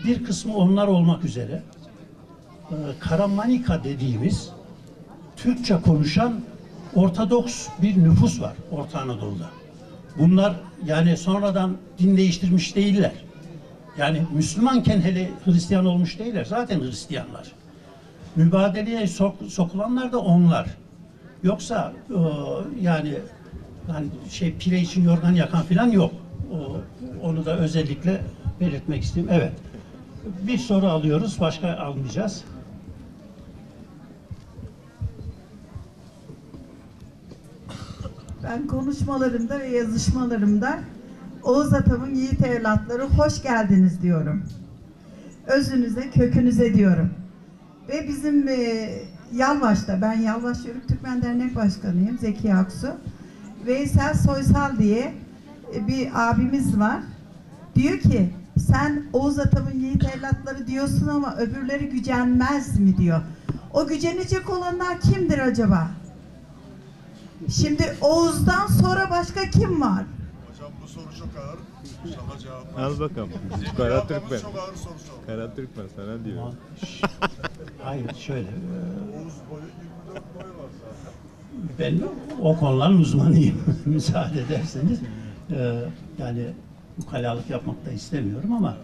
Bir kısmı onlar olmak üzere Karamanika dediğimiz Türkçe konuşan Ortodoks bir nüfus var Orta Anadolu'da. Bunlar yani sonradan din değiştirmiş değiller. Yani Müslümanken hele Hristiyan olmuş değiller. Zaten Hristiyanlar. Mübadeleye sokulanlar da onlar. Yoksa yani pire için yorgan yakan falan yok. Onu da özellikle belirtmek istedim. Evet. Bir soru alıyoruz. Başka almayacağız. Ben konuşmalarımda ve yazışmalarımda Oğuz Atam'ın yiğit evlatları hoş geldiniz diyorum. Özünüze, kökünüze diyorum. Ve bizim Yalvaç'ta, ben Yalvaç Yörük Türkmen Dernek Başkanıyım, Zeki Aksu. Veysel Soysal diye bir abimiz var. Diyor ki, sen Oğuz Atam'ın yiğit evlatları diyorsun ama öbürleri gücenmez mi diyor. O gücenecek olanlar kimdir acaba? Şimdi Oğuz'dan sonra başka kim var? Hocam bu soru çok ağır. Şaka cevap. Al bakalım. Kara Türkmen. Kara Türkmen sana diyor. Hayır şöyle. Oğuz boyu 24 boy var zaten. Ben o konuların uzmanıyım. Müsaade ederseniz. Yani ukalalık yapmak da istemiyorum ama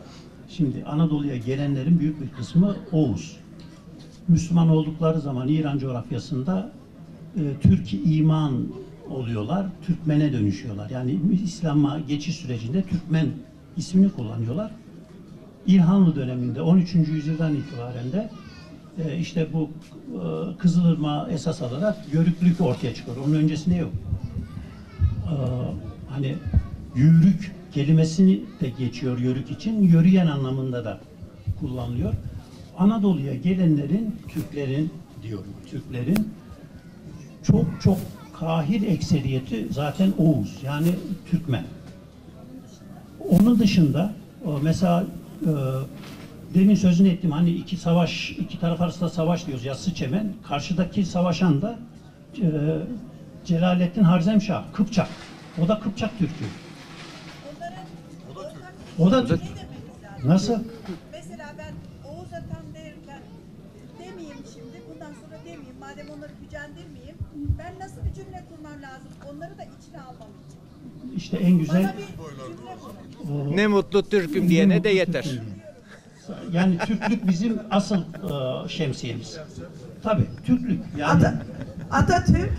şimdi Anadolu'ya gelenlerin büyük bir kısmı Oğuz. Müslüman oldukları zaman İran coğrafyasında Türk iman oluyorlar, Türkmen'e dönüşüyorlar. Yani İslam'a geçiş sürecinde Türkmen ismini kullanıyorlar. İlhanlı döneminde 13. yüzyıldan itibaren de işte bu Kızılırmak'ı esas alarak Yörüklük ortaya çıkıyor. Onun öncesinde yok. Hani yürük kelimesini de geçiyor yörük için. Yürüyen anlamında da kullanılıyor. Anadolu'ya gelenlerin, Türklerin diyorum, Türklerin çok kahir ekseriyeti zaten Oğuz, yani Türkmen. Onun dışında mesela demin sözünü ettim, hani iki taraf arasında savaş diyoruz, Yassı Çemen. Karşıdaki savaşan da Celalettin Harzemşah, Kıpçak. O da Kıpçak Türk'ü. O da Türk. Nasıl? Mesela ben Oğuz Atam derken demeyeyim şimdi, bundan sonra demeyeyim, madem onları gücendirmeyeyim, ben nasıl bir cümle kurmam lazım, onları da içine almam için. İşte en güzel... Bana bir cümle kurun. Ne mutlu Türk'üm diyene de yeter. Yani Türklük bizim asıl şemsiyemiz. Tabii Türklük. Yani Atatürk,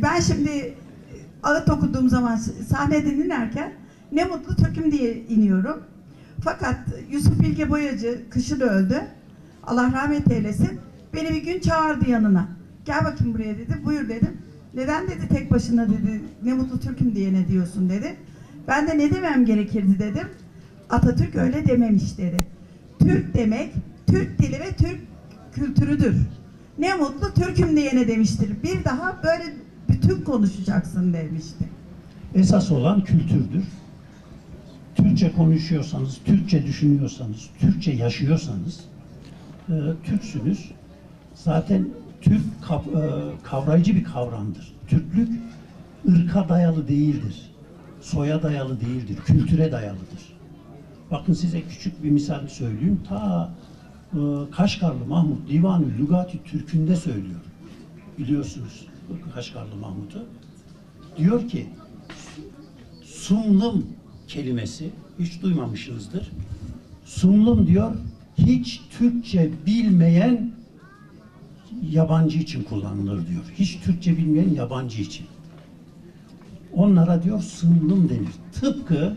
ben şimdi ağıt okuduğum zaman sahnede dinlerken ne mutlu Türk'üm diye iniyorum. Fakat Yusuf Bilge Boyacı kışın öldü. Allah rahmet eylesin. Beni bir gün çağırdı yanına. Gel bakayım buraya dedi. Buyur dedim. Neden dedi tek başına dedi. Ne mutlu Türk'üm diye ne diyorsun dedi. Ben de ne demem gerekirdi dedim. Atatürk öyle dememiş dedi. Türk demek Türk dili ve Türk kültürüdür. Ne mutlu Türk'üm diyene demiştir. Bir daha böyle bütün konuşacaksın demişti. esas olan kültürdür. Türkçe konuşuyorsanız, Türkçe düşünüyorsanız, Türkçe yaşıyorsanız Türksünüz. Zaten Türk kavrayıcı bir kavramdır. Türklük ırka dayalı değildir. soya dayalı değildir, kültüre dayalıdır. Bakın size küçük bir misal söyleyeyim. Ta Kaşgarlı Mahmut Divan-ı Lügat-ı Türk'ünde söylüyor. Biliyorsunuz Kaşgarlı Mahmut'u. Diyor ki sumlum kelimesi hiç duymamışsınızdır. Sumlum diyor hiç Türkçe bilmeyen yabancı için kullanılır diyor. Hiç Türkçe bilmeyen yabancı için. Onlara diyor sumlum denir. Tıpkı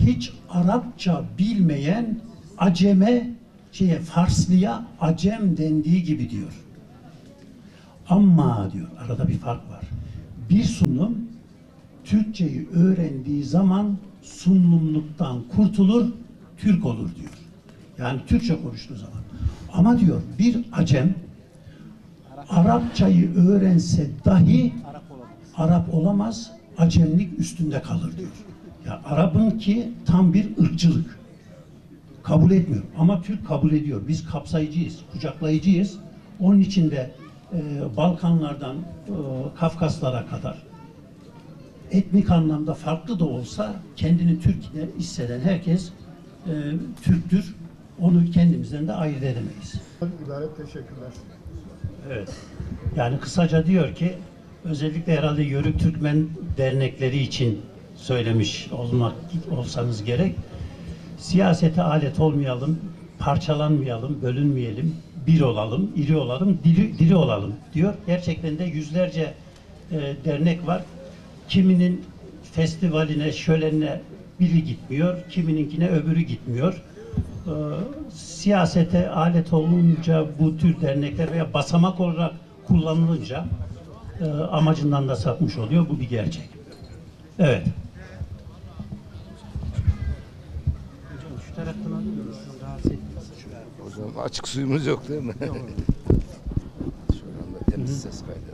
hiç Arapça bilmeyen aceme Farslıya acem dendiği gibi diyor. Ama diyor arada bir fark var. Bir sumlum Türkçeyi öğrendiği zaman sumlumluktan kurtulur, Türk olur diyor. Yani Türkçe konuştuğu zaman. Ama diyor bir acem Arapçayı öğrense dahi Arap olamaz, acemlik üstünde kalır diyor. Ya Arap'ın ki tam bir ırkçılık. Kabul etmiyor. Ama Türk kabul ediyor. Biz kapsayıcıyız, kucaklayıcıyız. Onun için de Balkanlardan Kafkaslara kadar etnik anlamda farklı da olsa kendini Türk hisseden herkes Türktür. Onu kendimizden de ayırt edemeyiz. İbaret teşekkürler. Evet. Yani kısaca diyor ki özellikle herhalde Yörük Türkmen dernekleri için söylemiş olsanız gerek. Siyasete alet olmayalım, parçalanmayalım, bölünmeyelim, bir olalım, iri olalım, diri olalım diyor. Gerçekten de yüzlerce dernek var. Kiminin festivaline, şölenine biri gitmiyor, kimininkine öbürü gitmiyor. Siyasete alet olunca bu tür dernekler veya basamak olarak kullanılınca amacından da sapmış oluyor. Bu bir gerçek. Evet. Şu taraftan alıyoruz. O zaman açık suyumuz yok değil mi? Şuradan da temiz ses kaydedelim.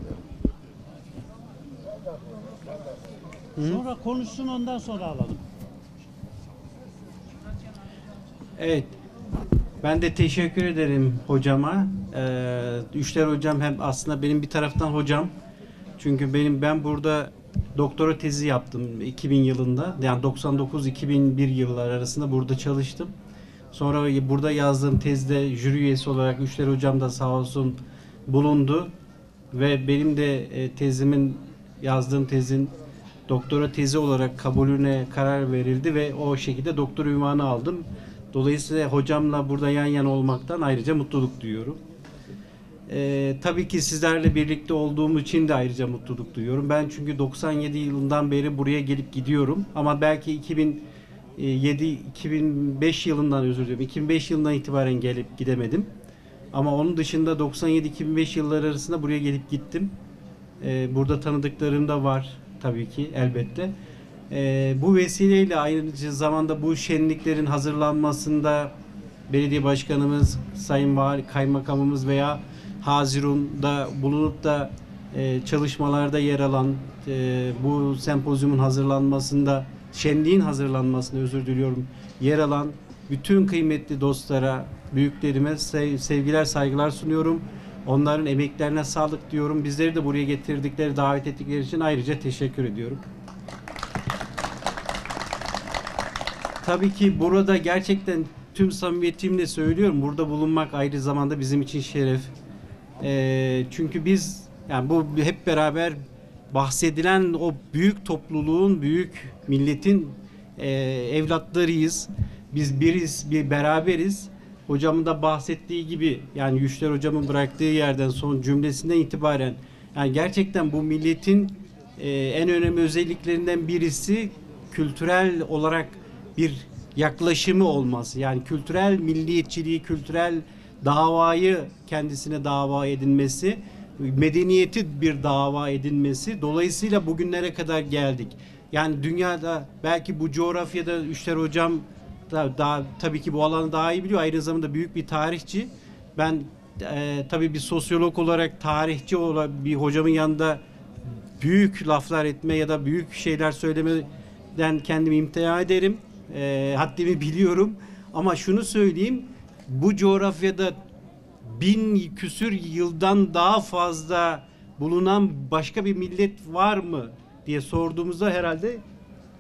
Sonra konuşsun ondan sonra alalım. Evet. Ben de teşekkür ederim hocama. Üçler hocam hem aslında benim bir taraftan hocam. Çünkü ben burada doktora tezi yaptım 2000 yılında. Yani 99-2001 yıllar arasında burada çalıştım. Sonra burada yazdığım tezde jüri üyesi olarak Üçler hocam da sağ olsun bulundu. Ve benim de yazdığım tezin doktora tezi olarak kabulüne karar verildi ve o şekilde doktor unvanı aldım. Dolayısıyla hocamla burada yan yana olmaktan ayrıca mutluluk duyuyorum. Tabii ki sizlerle birlikte olduğum için de ayrıca mutluluk duyuyorum. Ben çünkü 97 yılından beri buraya gelip gidiyorum. Ama belki 2005 yılından 2005 yılından itibaren gelip gidemedim. Ama onun dışında 97-2005 yılları arasında buraya gelip gittim. Burada tanıdıklarım da var tabii ki elbette. Bu vesileyle aynı zamanda bu şenliklerin hazırlanmasında belediye başkanımız, sayın kaymakamımız veya Hazirun'da bulunup da çalışmalarda yer alan bu sempozyumun hazırlanmasında, şenliğin hazırlanmasında yer alan bütün kıymetli dostlara, büyüklerime sevgiler, saygılar sunuyorum. Onların emeklerine sağlık diyorum. Bizleri de buraya getirdikleri, davet ettikleri için ayrıca teşekkür ediyorum. Tabii ki burada gerçekten tüm samimiyetimle söylüyorum. Burada bulunmak ayrı zamanda bizim için şeref. Çünkü biz yani bu hep beraber bahsedilen o büyük topluluğun, büyük milletin evlatlarıyız. Biz beraberiz. Hocamın da bahsettiği gibi yani Üçler hocamın bıraktığı yerden son cümlesinden itibaren yani gerçekten bu milletin en önemli özelliklerinden birisi kültürel olarak bir yaklaşımı olması. Yani kültürel milliyetçiliği, kültürel davayı kendisine dava edinmesi, medeniyeti bir dava edinmesi. Dolayısıyla bugünlere kadar geldik. Yani dünyada belki bu coğrafyada Üçler hocam daha tabii ki bu alanı daha iyi biliyor. Aynı zamanda büyük bir tarihçi. Ben tabii bir sosyolog olarak tarihçi olan bir hocamın yanında büyük laflar etme ya da büyük şeyler söylemeden kendimi imtina ederim. Haddimi biliyorum. Ama şunu söyleyeyim. Bu coğrafyada 1000 küsür yıldan daha fazla bulunan başka bir millet var mı diye sorduğumuzda herhalde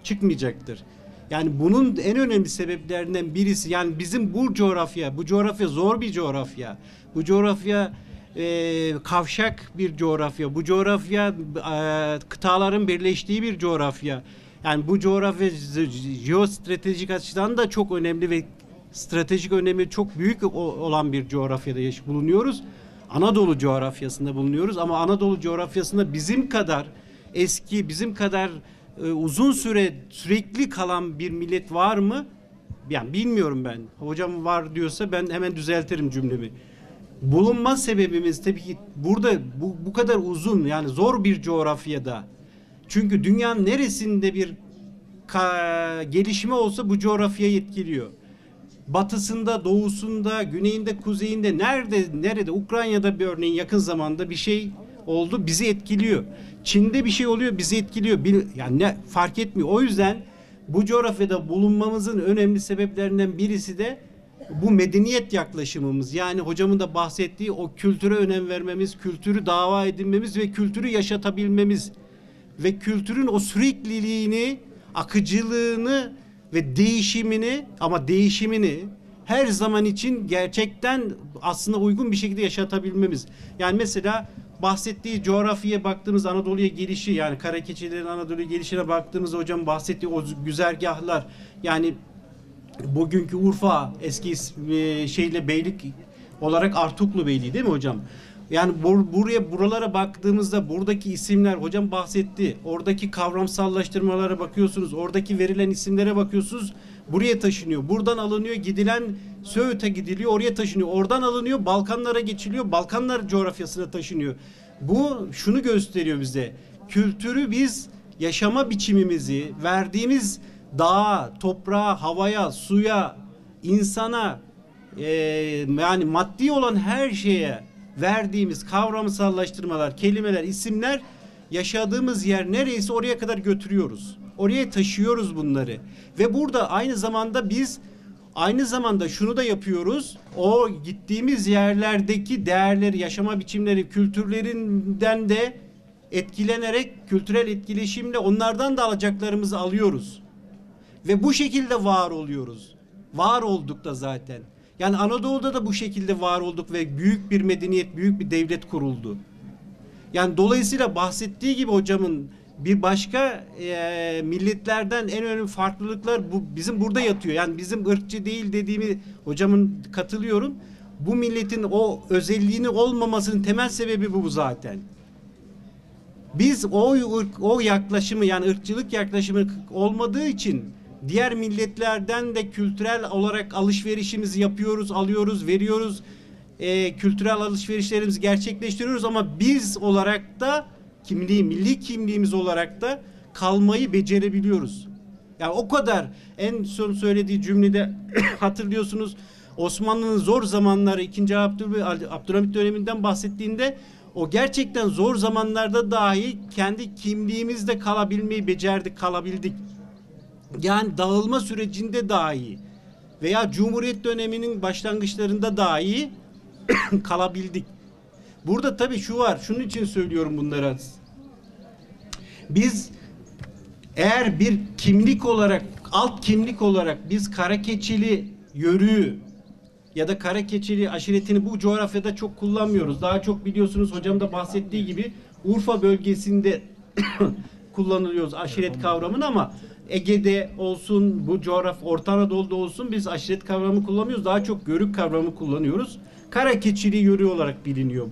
çıkmayacaktır. Yani bunun en önemli sebeplerinden birisi, yani bizim bu coğrafya zor bir coğrafya. Bu coğrafya kavşak bir coğrafya. Bu coğrafya kıtaların birleştiği bir coğrafya. Yani bu coğrafya jeostratejik açıdan da çok önemli ve stratejik önemi çok büyük olan bir coğrafyada bulunuyoruz. Anadolu coğrafyasında bulunuyoruz ama Anadolu coğrafyasında bizim kadar eski, bizim kadar uzun süre sürekli kalan bir millet var mı? Yani bilmiyorum ben. Hocam var diyorsa ben hemen düzeltirim cümlemi. Bulunma sebebimiz tabii ki burada bu kadar uzun, yani zor bir coğrafyada. Çünkü dünyanın neresinde bir gelişme olsa bu coğrafyayı etkiliyor. Batısında, doğusunda, güneyinde, kuzeyinde, nerede Ukrayna'da bir örneğin yakın zamanda bir şey oldu, bizi etkiliyor. Çin'de bir şey oluyor, bizi etkiliyor. Yani ne fark etmiyor. O yüzden bu coğrafyada bulunmamızın önemli sebeplerinden birisi de bu medeniyet yaklaşımımız. Yani hocamın da bahsettiği o kültüre önem vermemiz, kültürü dava edinmemiz ve kültürü yaşatabilmemiz ve kültürün o sürekliliğini, akıcılığını ve değişimini her zaman için gerçekten aslında uygun bir şekilde yaşatabilmemiz. Yani mesela bahsettiği coğrafyaya baktığımız, Anadolu'ya gelişi, yani Karakeçilerin Anadolu'ya gelişine baktığımız hocam bahsettiği o güzergahlar, yani bugünkü Urfa eski beylik olarak Artuklu Beyliği değil mi hocam? Yani buralara baktığımızda buradaki isimler hocam bahsetti. Oradaki kavramsallaştırmalara bakıyorsunuz. Oradaki verilen isimlere bakıyorsunuz. Buraya taşınıyor. Buradan alınıyor. Gidilen Söğüt'e gidiliyor. Oraya taşınıyor. Oradan alınıyor. Balkanlara geçiliyor. Balkanlar coğrafyasına taşınıyor. Bu şunu gösteriyor bize. Kültürü biz yaşama biçimimizi verdiğimiz dağa, toprağa, havaya, suya, insana yani maddi olan her şeye verdiğimiz kavramsallaştırmalar, kelimeler, isimler, yaşadığımız yer nereyse oraya kadar götürüyoruz. Oraya taşıyoruz bunları. Ve burada aynı zamanda şunu da yapıyoruz. O gittiğimiz yerlerdeki değerleri, yaşama biçimleri, kültürlerinden de etkilenerek, kültürel etkileşimle onlardan da alacaklarımızı alıyoruz. Ve bu şekilde var oluyoruz. Var olduk da zaten. Yani Anadolu'da da bu şekilde var olduk ve büyük bir medeniyet, büyük bir devlet kuruldu. Yani dolayısıyla bahsettiği gibi hocamın bir başka milletlerden en önemli farklılıklar bizim burada yatıyor. Yani bizim ırkçı değil dediğimi hocamın katılıyorum. Bu milletin o özelliğini olmamasının temel sebebi bu zaten. Biz o yaklaşımı, yani ırkçılık yaklaşımı olmadığı için diğer milletlerden de kültürel olarak alışverişimizi yapıyoruz, alıyoruz, veriyoruz. Kültürel alışverişlerimizi gerçekleştiriyoruz ama biz olarak da milli kimliğimiz olarak da kalmayı becerebiliyoruz. Yani o kadar, en son söylediği cümlede hatırlıyorsunuz, Osmanlı'nın zor zamanları, 2. Abdülhamit döneminden bahsettiğinde o gerçekten zor zamanlarda dahi kendi kimliğimizde kalabildik. Yani dağılma sürecinde dahi veya Cumhuriyet döneminin başlangıçlarında dahi kalabildik. Burada tabii şu var, şunun için söylüyorum bunları. Biz eğer bir kimlik olarak, alt kimlik olarak biz Karakeçili yörüğü ya da Karakeçili aşiretini bu coğrafyada çok kullanmıyoruz. Daha çok biliyorsunuz hocam da bahsettiği gibi Urfa bölgesinde kullanılıyoruz aşiret kavramını ama Ege'de olsun, bu coğrafya, Orta Anadolu'da olsun biz aşiret kavramı kullanmıyoruz. Daha çok yörük kavramı kullanıyoruz. Karakeçili yörüğü olarak biliniyor.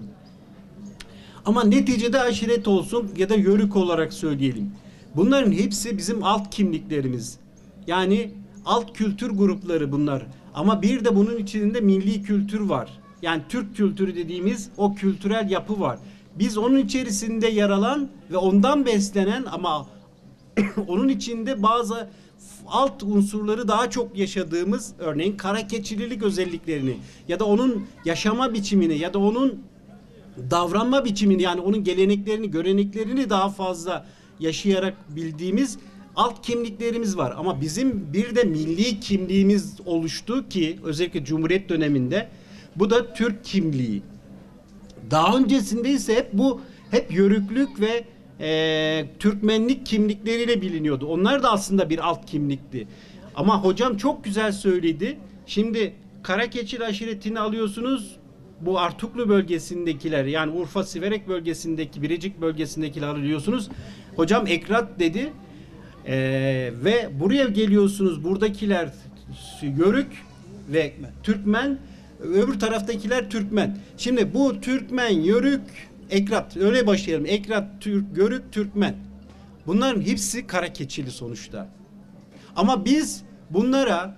Ama neticede aşiret olsun ya da yörük olarak söyleyelim. Bunların hepsi bizim alt kimliklerimiz. Yani alt kültür grupları bunlar. Ama bir de bunun içinde milli kültür var. Yani Türk kültürü dediğimiz o kültürel yapı var. Biz onun içerisinde yer alan ve ondan beslenen ama onun içinde bazı alt unsurları daha çok yaşadığımız, örneğin Karakeçililik özelliklerini ya da onun yaşama biçimini ya da onun davranma biçimini, yani onun geleneklerini, göreneklerini daha fazla yaşayarak bildiğimiz alt kimliklerimiz var. Ama bizim bir de milli kimliğimiz oluştu ki özellikle Cumhuriyet döneminde, bu da Türk kimliği. Daha öncesinde ise hep yörüklük ve Türkmenlik kimlikleriyle biliniyordu. Onlar da aslında bir alt kimlikti. Ama hocam çok güzel söyledi. Şimdi Karakeçil aşiretini alıyorsunuz. Bu Artuklu bölgesindekiler, yani Urfa Siverek bölgesindeki, Birecik bölgesindekiler alıyorsunuz. Hocam Ekrat dedi. Ve buraya geliyorsunuz. Buradakiler Yörük ve Türkmen. Öbür taraftakiler Türkmen. Şimdi bu Türkmen, Yörük, Ekrat. Öyle başlayalım. Ekrat, Türk, Yörük, Türkmen. Bunların hepsi Karakeçili sonuçta. Ama biz bunlara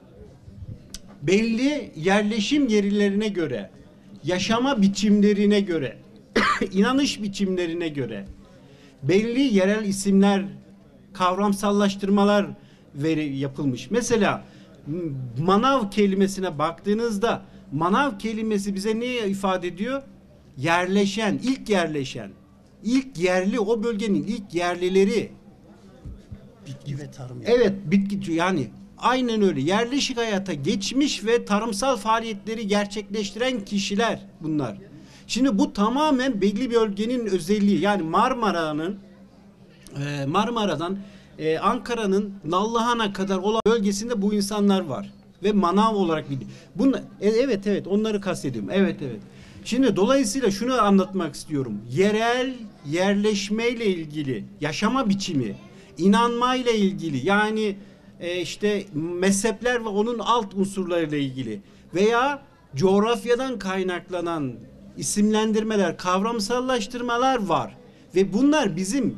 belli yerleşim yerlerine göre, yaşama biçimlerine göre, inanış biçimlerine göre belli yerel isimler, kavramsallaştırmalar yapılmış. Mesela manav kelimesine baktığınızda manav kelimesi bize ne ifade ediyor? Yerleşen, ilk yerleşen, ilk yerli, o bölgenin ilk yerlileri. Bitki ve tarım. Evet, bitki, yani aynen öyle. Yerleşik hayata geçmiş ve tarımsal faaliyetleri gerçekleştiren kişiler bunlar. Şimdi bu tamamen belli bir bölgenin özelliği. Yani Marmara'dan Ankara'nın Nallıhan'a kadar olan bölgesinde bu insanlar var ve manav olarak biliniyor. Bunlar, evet onları kastediyorum. Evet. Şimdi dolayısıyla şunu anlatmak istiyorum. Yerel yerleşmeyle ilgili, yaşama biçimi, inanmayla ilgili, yani işte mezhepler ve onun alt unsurlarıyla ilgili veya coğrafyadan kaynaklanan isimlendirmeler, kavramsallaştırmalar var ve bunlar bizim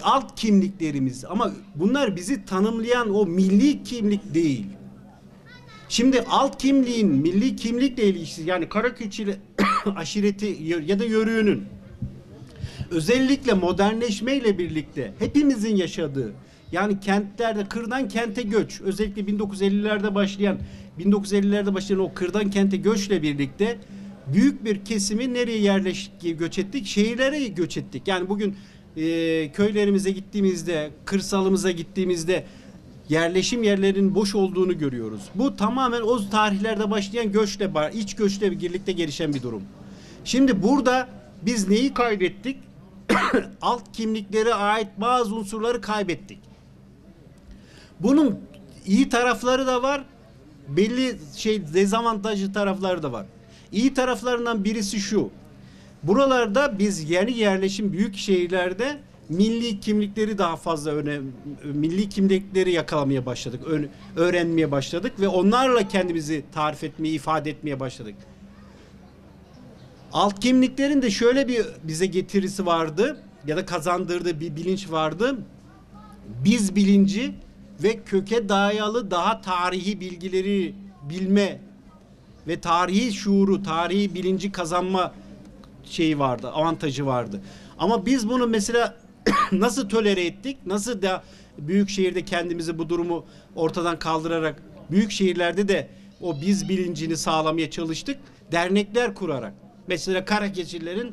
alt kimliklerimiz, ama bunlar bizi tanımlayan o milli kimlik değil. Şimdi alt kimliğin milli kimlikle ilgisi, yani Karakeçili aşireti ya da yörüğünün özellikle modernleşmeyle birlikte hepimizin yaşadığı, yani kentlerde kırdan kente göç, özellikle 1950'lerde başlayan o kırdan kente göçle birlikte büyük bir kesimi nereye göç ettik? Şehirlere göç ettik. Yani bugün köylerimize gittiğimizde, kırsalımıza gittiğimizde yerleşim yerlerinin boş olduğunu görüyoruz. Bu tamamen o tarihlerde başlayan göçle, iç göçle birlikte gelişen bir durum. Şimdi burada biz neyi kaybettik? Alt kimliklere ait bazı unsurları kaybettik. Bunun iyi tarafları da var, belli dezavantajlı tarafları da var. İyi taraflarından birisi şu: buralarda biz yeni yerleşim büyük şehirlerde milli kimlikleri daha fazla milli kimlikleri yakalamaya başladık, öğrenmeye başladık ve onlarla kendimizi tarif etmeye, ifade etmeye başladık. Alt kimliklerin de şöyle bir bize getirisi vardı ya da kazandırdığı bir bilinç vardı. Biz bilinci ve köke dayalı daha tarihi bilgileri bilme ve tarihi şuuru, tarihi bilinci kazanma vardı, avantajı vardı. Ama biz bunu mesela nasıl tolere ettik? Nasıl da büyük şehirde kendimizi, bu durumu ortadan kaldırarak büyük şehirlerde de o biz bilincini sağlamaya çalıştık? Dernekler kurarak. Mesela Karakeçililerin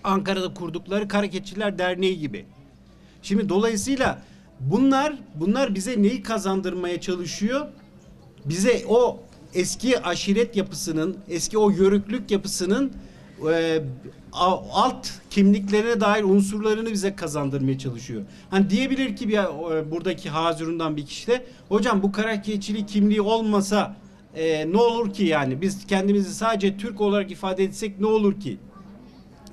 Ankara'da kurdukları Karakeçililer Derneği gibi. Şimdi dolayısıyla bunlar bize neyi kazandırmaya çalışıyor? Bize o eski aşiret yapısının, eski o yörüklük yapısının alt kimliklerine dair unsurlarını bize kazandırmaya çalışıyor. Hani diyebilir ki buradaki hazırından bir kişi de, hocam bu Karakeçili kimliği olmasa ne olur ki, yani biz kendimizi sadece Türk olarak ifade etsek ne olur ki?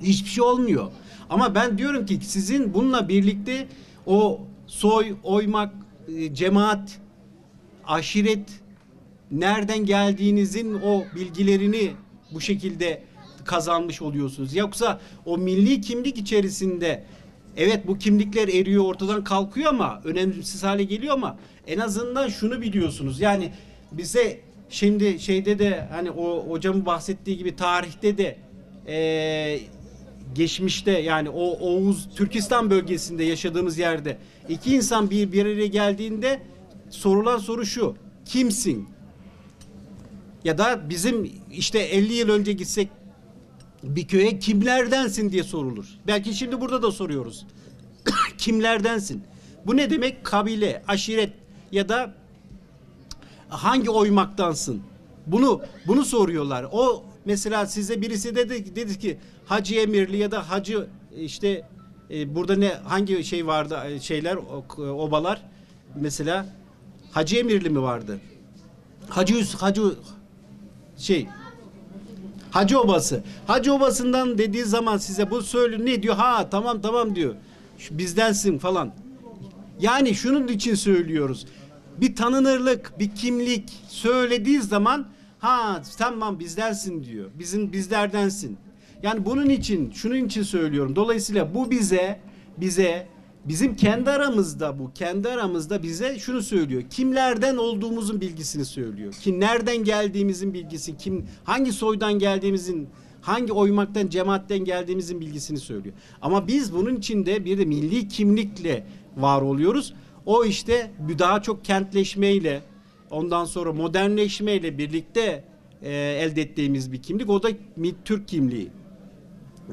Hiçbir şey olmuyor. Ama ben diyorum ki sizin bununla birlikte o soy, oymak, cemaat, aşiret, nereden geldiğinizin o bilgilerini bu şekilde kazanmış oluyorsunuz. Yoksa o milli kimlik içerisinde evet bu kimlikler eriyor, ortadan kalkıyor ama önemsiz hale geliyor, ama en azından şunu biliyorsunuz. Yani bize şimdi şeyde de, hani o hocamın bahsettiği gibi tarihte de geçmişte, yani o Oğuz Türkistan bölgesinde yaşadığımız yerde iki insan bir araya geldiğinde sorulan soru şu: kimsin? Ya da bizim işte 50 yıl önce gitsek bir köye kimlerdensin diye sorulur. Belki şimdi burada da soruyoruz. Kimlerdensin? Bu ne demek? Kabile, aşiret ya da hangi oymaktansın? Bunu soruyorlar. O mesela size birisi dedi ki Hacı Emirli ya da Hacı işte burada ne hangi şey vardı şeyler obalar mesela Hacı Emirli mi vardı? Hacı Obası. Hacı Obası'ndan dediği zaman size bu söylüyor ne diyor? Ha tamam diyor. Bizdensin falan. Yani şunun için söylüyoruz. Bir tanınırlık, bir kimlik söylediği zaman ha tamam bizdensin diyor. Bizlerdensin. Yani bunun için, şunun için söylüyorum. Dolayısıyla bu bize bizim kendi aramızda bize şunu söylüyor. Kimlerden olduğumuzun bilgisini söylüyor. Nereden geldiğimizin bilgisi, hangi soydan geldiğimizin, hangi oymaktan, cemaatten geldiğimizin bilgisini söylüyor. Ama biz bunun içinde bir de milli kimlikle var oluyoruz. O işte daha çok kentleşmeyle, ondan sonra modernleşmeyle birlikte elde ettiğimiz bir kimlik. O da Türk kimliği.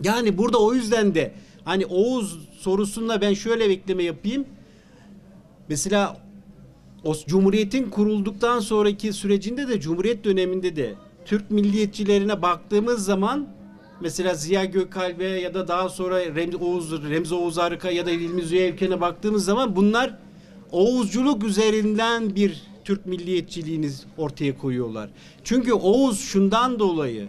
Yani burada o yüzden de hani Oğuz sorusunda ben şöyle bekleme yapayım. Mesela o Cumhuriyet'in kurulduktan sonraki sürecinde de Cumhuriyet döneminde de Türk milliyetçilerine baktığımız zaman mesela Ziya Gökalp'e ya da daha sonra Remzi Oğuz Arık'a ya da İlmi Züheyr Evken'e baktığımız zaman bunlar Oğuzculuk üzerinden bir Türk milliyetçiliğini ortaya koyuyorlar. Çünkü Oğuz şundan dolayı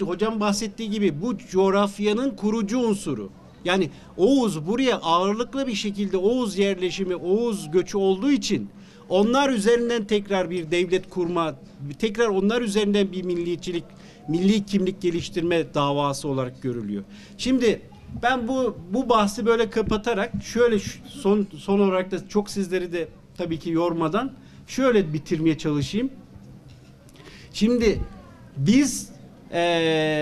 hocam bahsettiği gibi bu coğrafyanın kurucu unsuru. Yani Oğuz buraya ağırlıklı bir şekilde Oğuz yerleşimi, Oğuz göçü olduğu için onlar üzerinden tekrar bir devlet kurma, tekrar onlar üzerinden bir milliyetçilik, milli kimlik geliştirme davası olarak görülüyor. Şimdi ben bu bahsi böyle kapatarak şöyle son olarak da çok sizleri de tabii ki yormadan şöyle bitirmeye çalışayım. Şimdi biz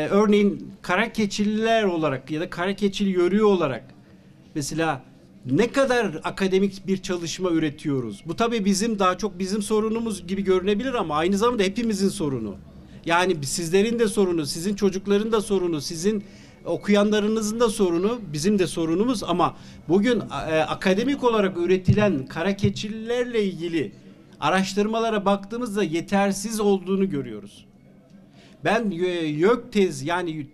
örneğin Karakeçililer olarak ya da Karakeçili yörüğü olarak mesela ne kadar akademik bir çalışma üretiyoruz. Bu tabii daha çok bizim sorunumuz gibi görünebilir ama aynı zamanda hepimizin sorunu. Yani sizlerin de sorunu, sizin çocukların da sorunu, sizin okuyanlarınızın da sorunu, bizim de sorunumuz ama bugün akademik olarak üretilen Karakeçililerle ilgili araştırmalara baktığımızda yetersiz olduğunu görüyoruz. Ben YÖK tez yani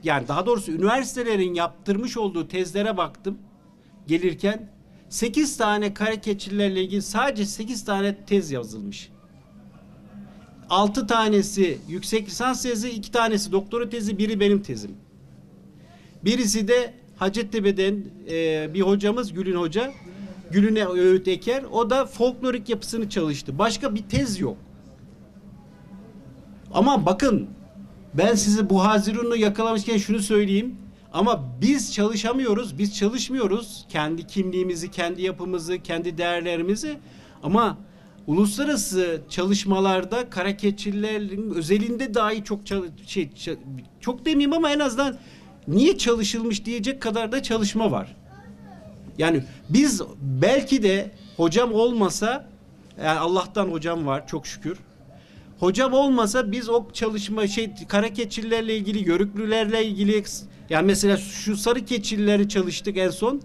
yani daha doğrusu üniversitelerin yaptırmış olduğu tezlere baktım gelirken 8 tane Karakeçililerle ilgili sadece 8 tane tez yazılmış. 6 tanesi yüksek lisans tezi, 2 tanesi doktora tezi, biri benim tezim. Birisi de Hacettepe'den bir hocamız Gülün Hoca, Gülüne Öğüt Eker, o da folklorik yapısını çalıştı. Başka bir tez yok. Ama bakın ben size bu Hazirun'u yakalamışken şunu söyleyeyim. Ama biz çalışamıyoruz, biz çalışmıyoruz. Kendi kimliğimizi, kendi yapımızı, kendi değerlerimizi. Ama uluslararası çalışmalarda Karakeçililerin özelinde dahi çok demeyeyim ama en azından niye çalışılmış diyecek kadar da çalışma var. Yani biz belki de hocam olmasa, yani Allah'tan hocam var çok şükür. Hocam olmasa biz o çalışma Karakeçililerle ilgili, Yörüklülerle ilgili yani mesela şu Sarıkeçilileri çalıştık en son.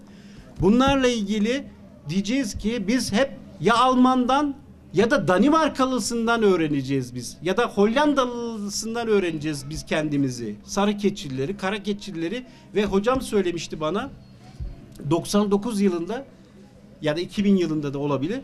Bunlarla ilgili diyeceğiz ki biz hep ya Alman'dan ya da Danimarkalısından öğreneceğiz biz. Ya da Hollandalısından öğreneceğiz biz kendimizi. Sarıkeçilileri, Karakeçilileri ve hocam söylemişti bana 99 yılında ya da 2000 yılında da olabilir.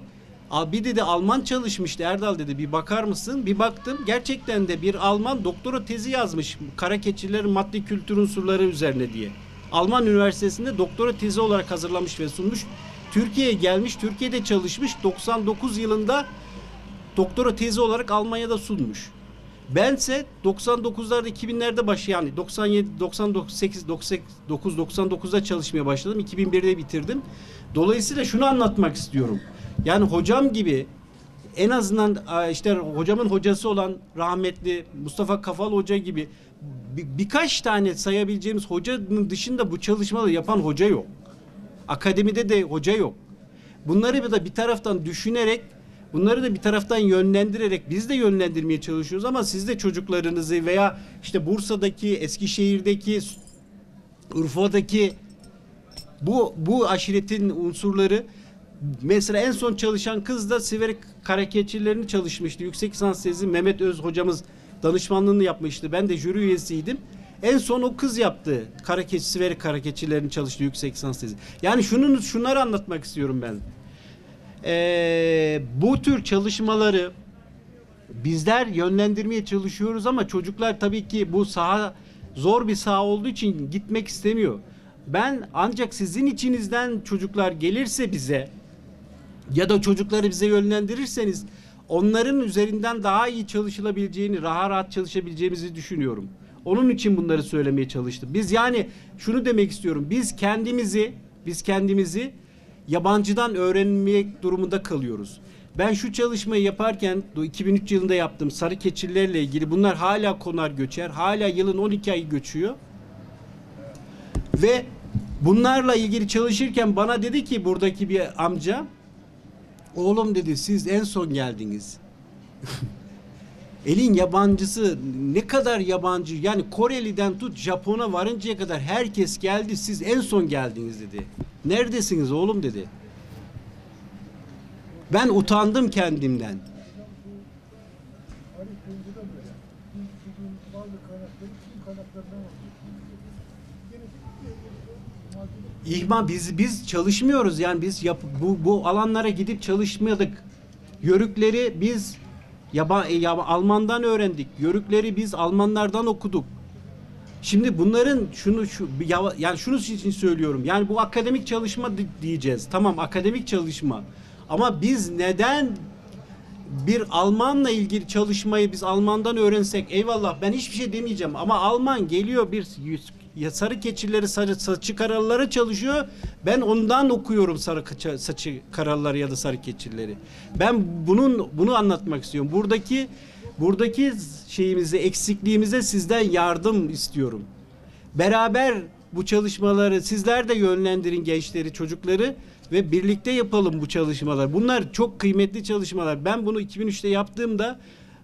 Bir dedi Alman çalışmıştı Erdal dedi bir bakar mısın? Bir baktım gerçekten de bir Alman doktora tezi yazmış Karakeçililerin maddi kültür unsurları üzerine diye. Alman üniversitesinde doktora tezi olarak hazırlamış ve sunmuş. Türkiye'ye gelmiş, Türkiye'de çalışmış 99 yılında doktora tezi olarak Almanya'da sunmuş. Bense 99'larda 2000'lerde yani 97, 98, 99, 99'da çalışmaya başladım. 2001'de bitirdim. Dolayısıyla şunu anlatmak istiyorum. Yani hocam gibi en azından işte hocamın hocası olan rahmetli Mustafa Kafal Hoca gibi birkaç tane sayabileceğimiz hocanın dışında bu çalışmaları yapan hoca yok. Akademide de hoca yok. Bunları da bir taraftan düşünerek, bunları da bir taraftan yönlendirerek biz de yönlendirmeye çalışıyoruz ama siz de çocuklarınızı veya işte Bursa'daki, Eskişehir'deki, Urfa'daki bu aşiretin unsurları mesela en son çalışan kız da Siverik Karakeçililerini çalışmıştı. Yüksek lisans tezi Mehmet Öz hocamız danışmanlığını yapmıştı. Ben de jüri üyesiydim. En son o kız yaptı. Siveri Karakeçilerin çalıştığı yüksek lisans tezi. Yani şunları anlatmak istiyorum ben. Bu tür çalışmaları bizler yönlendirmeye çalışıyoruz ama çocuklar tabii ki bu saha zor bir saha olduğu için gitmek istemiyor. Ben ancak sizin içinizden çocuklar gelirse bize ya da çocukları bize yönlendirirseniz onların üzerinden daha iyi çalışılabileceğini, rahat çalışabileceğimizi düşünüyorum. Onun için bunları söylemeye çalıştım. Biz yani şunu demek istiyorum. Biz kendimizi yabancıdan öğrenmek durumunda kalıyoruz. Ben şu çalışmayı yaparken 2003 yılında yaptım sarı keçilerle ilgili. Bunlar hala konar göçer. Hala yılın 12 ayı göçüyor. Ve bunlarla ilgili çalışırken bana dedi ki buradaki bir amca, oğlum dedi siz en son geldiniz. Elin yabancısı ne kadar yabancı, yani Koreli'den tut Japon'a varıncaya kadar herkes geldi, siz en son geldiniz dedi. Neredesiniz oğlum dedi. Ben utandım kendimden. İhmal biz çalışmıyoruz yani biz bu alanlara gidip çalışmadık. Yörükleri biz Almandan öğrendik. Yörükleri biz Almanlardan okuduk. Şimdi bunların yani şunu için söylüyorum. Yani bu akademik çalışma diyeceğiz. Tamam, akademik çalışma. Ama biz neden bir Almanla ilgili çalışmayı biz Almandan öğrensek, eyvallah, ben hiçbir şey demeyeceğim ama Alman geliyor sarı keçileri, saçı karalıları çalışıyor. Ben ondan okuyorum saçı karalıları ya da sarı keçileri. Ben bunu anlatmak istiyorum. Buradaki şeyimize, eksikliğimize sizden yardım istiyorum. Beraber bu çalışmaları sizler de yönlendirin, gençleri, çocukları, ve birlikte yapalım bu çalışmalar. Bunlar çok kıymetli çalışmalar. Ben bunu 2003'te yaptığımda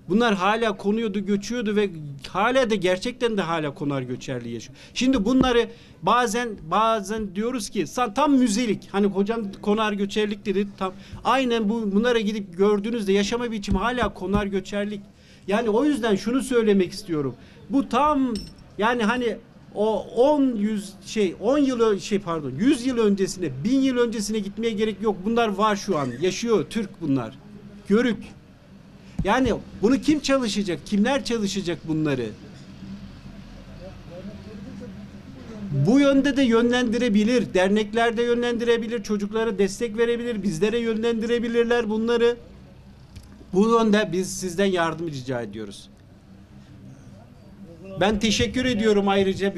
bunlar hala konuyordu, göçüyordu ve hala da gerçekten de hala konar göçerliği yaşıyor. Şimdi bunları bazen diyoruz ki tam müzelik. Hani hocam konar göçerlik dedi. Tam aynen bunlara gidip gördüğünüzde yaşama biçimi hala konar göçerlik. Yani o yüzden şunu söylemek istiyorum. Bu tam yani hani o 100 yıl öncesine, 1000 yıl öncesine gitmeye gerek yok. Bunlar var şu an. Yaşıyor Türk bunlar. Yörük. Yani bunu kim çalışacak? Kimler çalışacak bunları? Bu yönde de yönlendirebilir. Dernekler de yönlendirebilir. Çocuklara destek verebilir. Bizlere yönlendirebilirler bunları. Bu yönde biz sizden yardım rica ediyoruz. Ben teşekkür ediyorum ayrıca.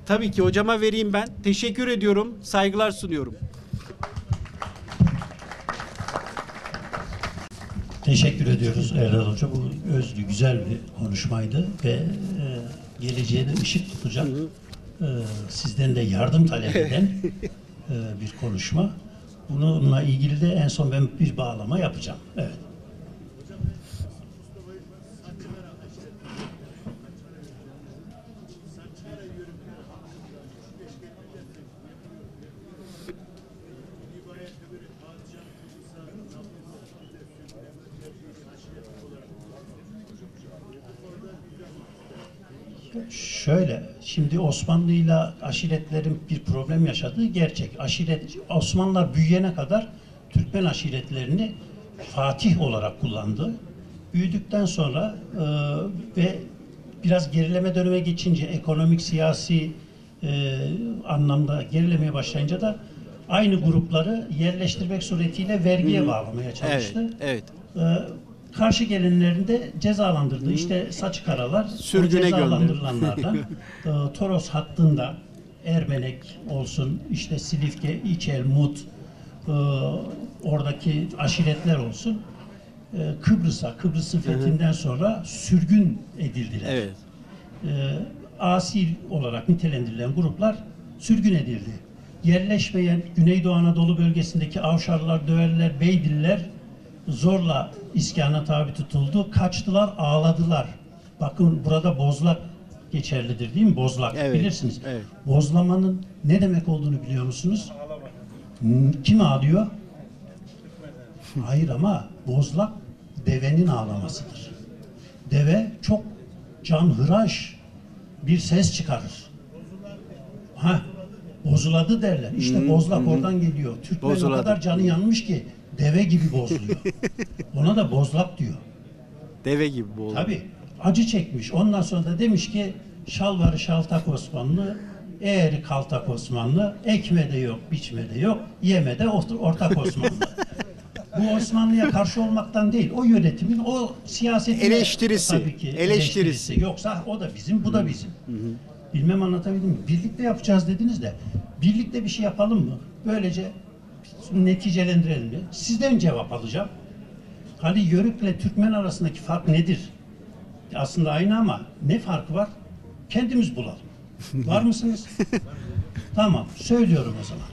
Tabii ki hocama vereyim ben. Teşekkür ediyorum. Saygılar sunuyorum. Teşekkür ediyoruz Erdal Hoca. Bu özlü, güzel bir konuşmaydı ve geleceğe de ışık tutacak, sizden de yardım talep eden bir konuşma. Bununla ilgili de en son ben bir bağlama yapacağım. Evet. Şöyle, şimdi Osmanlı'yla aşiretlerin bir problem yaşadığı gerçek. Osmanlılar büyüyene kadar Türkmen aşiretlerini Fatih olarak kullandı. Büyüdükten sonra ve biraz gerileme döneme geçince, ekonomik, siyasi anlamda gerilemeye başlayınca da aynı grupları yerleştirmek suretiyle vergiye bağlamaya çalıştı. Evet. Karşı gelenlerini de cezalandırdı. İşte saç karalar, sürgüne cezalandırılanlardan Toros hattında Ermenek olsun, işte Silifke, İçel, Mut, oradaki aşiretler olsun, Kıbrıs'ın fethinden sonra sürgün edildiler. Evet. Asil olarak nitelendirilen gruplar sürgün edildi. Yerleşmeyen Güneydoğu Anadolu bölgesindeki Avşarlar, Döverler, Beydiller zorla iskana tabi tutuldu. Kaçtılar, ağladılar. Bakın burada bozlak geçerlidir değil mi? Bozlak. Evet, bilirsiniz. Evet. Bozlamanın ne demek olduğunu biliyor musunuz? Kim ağlıyor? Hayır, ama bozlak devenin ağlamasıdır. Deve çok canhıraş bir ses çıkarır. Ha, bozuladı derler. İşte bozlak oradan geliyor. Türkmen o Bozuladı. kadar canı yanmış ki deve gibi bozuluyor. Ona da bozlak diyor. Deve gibi bu oldu. Tabii acı çekmiş. Ondan sonra da demiş ki şalvarı şaltak Osmanlı, eğri kaltak Osmanlı, ekme de yok, biçme de yok, yeme de ortak Osmanlı. Bu Osmanlı'ya karşı olmaktan değil, o yönetimin, o siyasetin Eleştirisi. tabii ki Eleştirisi. Yoksa o da bizim, bu da bizim. Bilmem anlatabildim mi? Birlikte yapacağız dediniz de, birlikte bir şey yapalım mı? Böylece neticelendirelim mi? Sizden cevap alacağım. Hani Yörük'le Türkmen arasındaki fark nedir? Aslında aynı ama ne farkı var? Kendimiz bulalım. Var mısınız? Tamam, söylüyorum o zaman.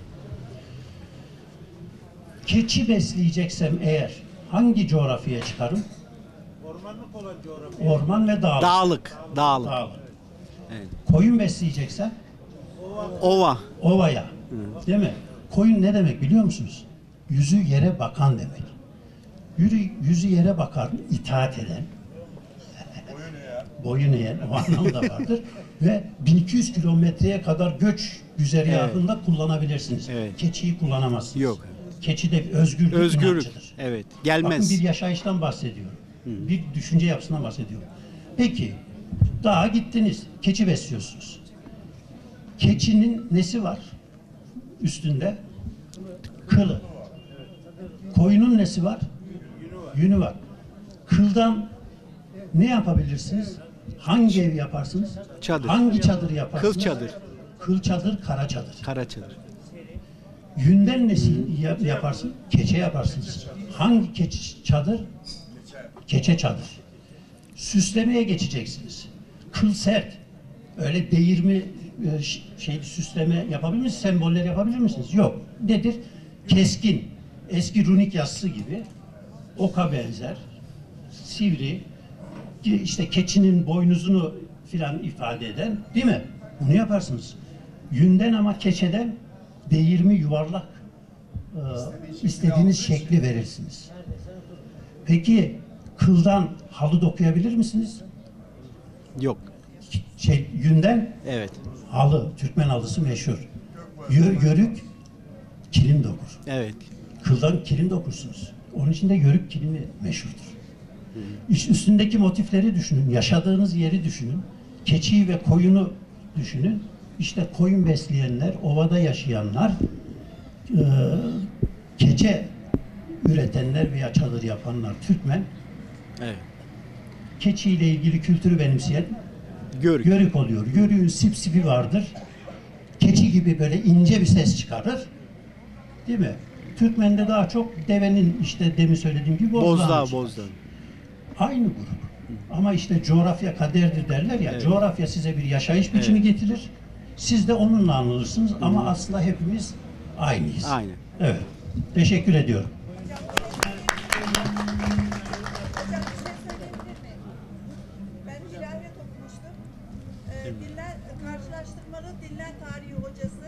Keçi besleyeceksem eğer hangi coğrafyaya çıkarım? Ormanlık olan coğrafya. Orman ve dağlık. Dağlık. Dağlık. Evet. Koyun besleyeceksem Ova. ovaya. Değil mi? Koyun ne demek biliyor musunuz? Yüzü yere bakan demek. Yüzü yere bakan, itaat eden, boyun eğen o anlamda vardır. Ve 1200 kilometreye kadar göç güzergahında kullanabilirsiniz. Evet. Keçiyi kullanamazsınız. Yok. Keçi de bir özgürlük inançıdır. Evet. Bakın Gelmez. bir yaşayıştan bahsediyorum. Bir düşünce yapısından bahsediyorum. Peki, dağa gittiniz, keçi besliyorsunuz. Keçinin nesi var? Üstünde kılı. Koyunun nesi var? Yünü var. Kıldan ne yapabilirsiniz? Hangi ev yaparsınız? Çadır. Hangi çadır yaparsınız? Kıl çadır. Kıl çadır, kara çadır. Kara çadır. Yünden nesi yaparsın? Keçe yaparsınız. Hangi keçe çadır? Keçe çadır. Süslemeye geçeceksiniz. Kıl sert. Öyle değirmi süsleme yapabilir misiniz? Semboller yapabilir misiniz? Yok. Nedir? Keskin. Eski runik yazısı gibi. Oka benzer. Sivri. İşte keçinin boynuzunu filan ifade eden, değil mi? Bunu yaparsınız. Yünden ama keçeden değirmi yuvarlak istediğiniz şekli verirsiniz. Peki kıldan halı dokuyabilir misiniz? Yok. Yünden Evet. halı, Türkmen halısı meşhur. Yörük kilim dokur. Evet. Kıldan kilim dokursunuz. Onun için de yörük kilimi meşhurdur. Üstündeki motifleri düşünün, yaşadığınız yeri düşünün, keçiyi ve koyunu düşünün. İşte koyun besleyenler, ovada yaşayanlar, keçe üretenler veya çadır yapanlar Türkmen. Evet. Keçiyle ilgili kültürü benimseyen Görük. Yörük oluyor. Yörüğün sipsipi vardır. Keçi gibi böyle ince bir ses çıkarır. Değil mi? Türkmen'de daha çok devenin işte demin söylediğim gibi Bozdağ. aynı grup. Ama işte coğrafya kaderdir derler ya. Evet. Coğrafya size bir yaşayış biçimi getirir. Siz de onunla anılırsınız ama aslında hepimiz aynıyız. Aynen. Evet. Teşekkür ediyorum. Ben ilahiyat okumuştum. Dinler, karşılaştırmalı dinler tarihi hocası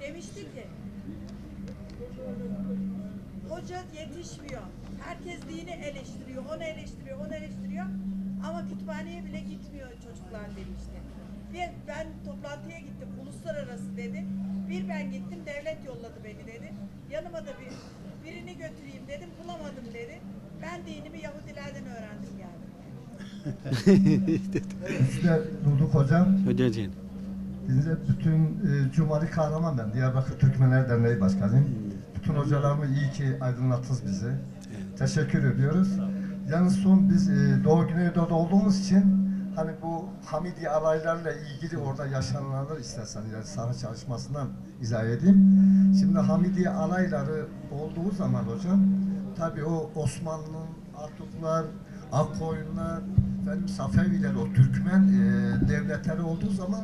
demişti ki hoca yetişmiyor. Herkes dini eleştiriyor, onu eleştiriyor, onu eleştiriyor. Ama kütüphaneye bile gitmiyor çocuklar demişti. Ben toplantıya gittim, uluslararası dedi. Ben gittim, devlet yolladı beni dedi. Yanıma da birini götüreyim dedim, bulamadım dedi. Ben dinimi Yahudilerden öğrendim yani. Biz de duyduk hocam. Hocacığım. Biz de bütün Cumali Kahraman ben. Diyarbakır Türkmenler Derneği Başkanıyım. Bütün hocalarımı iyi ki aydınlattınız bizi. Teşekkür ediyoruz. Yalnız son biz Doğu Güneydoğu'da olduğumuz için hani bu Hamidi alaylarla ilgili orada yaşananlar istersen yani saha çalışmasından izah edeyim. Şimdi Hamidi alayları olduğu zaman hocam tabii o Osmanlı'nın Artuklar, Akkoyunlar, Safeviler o Türkmen devletleri olduğu zaman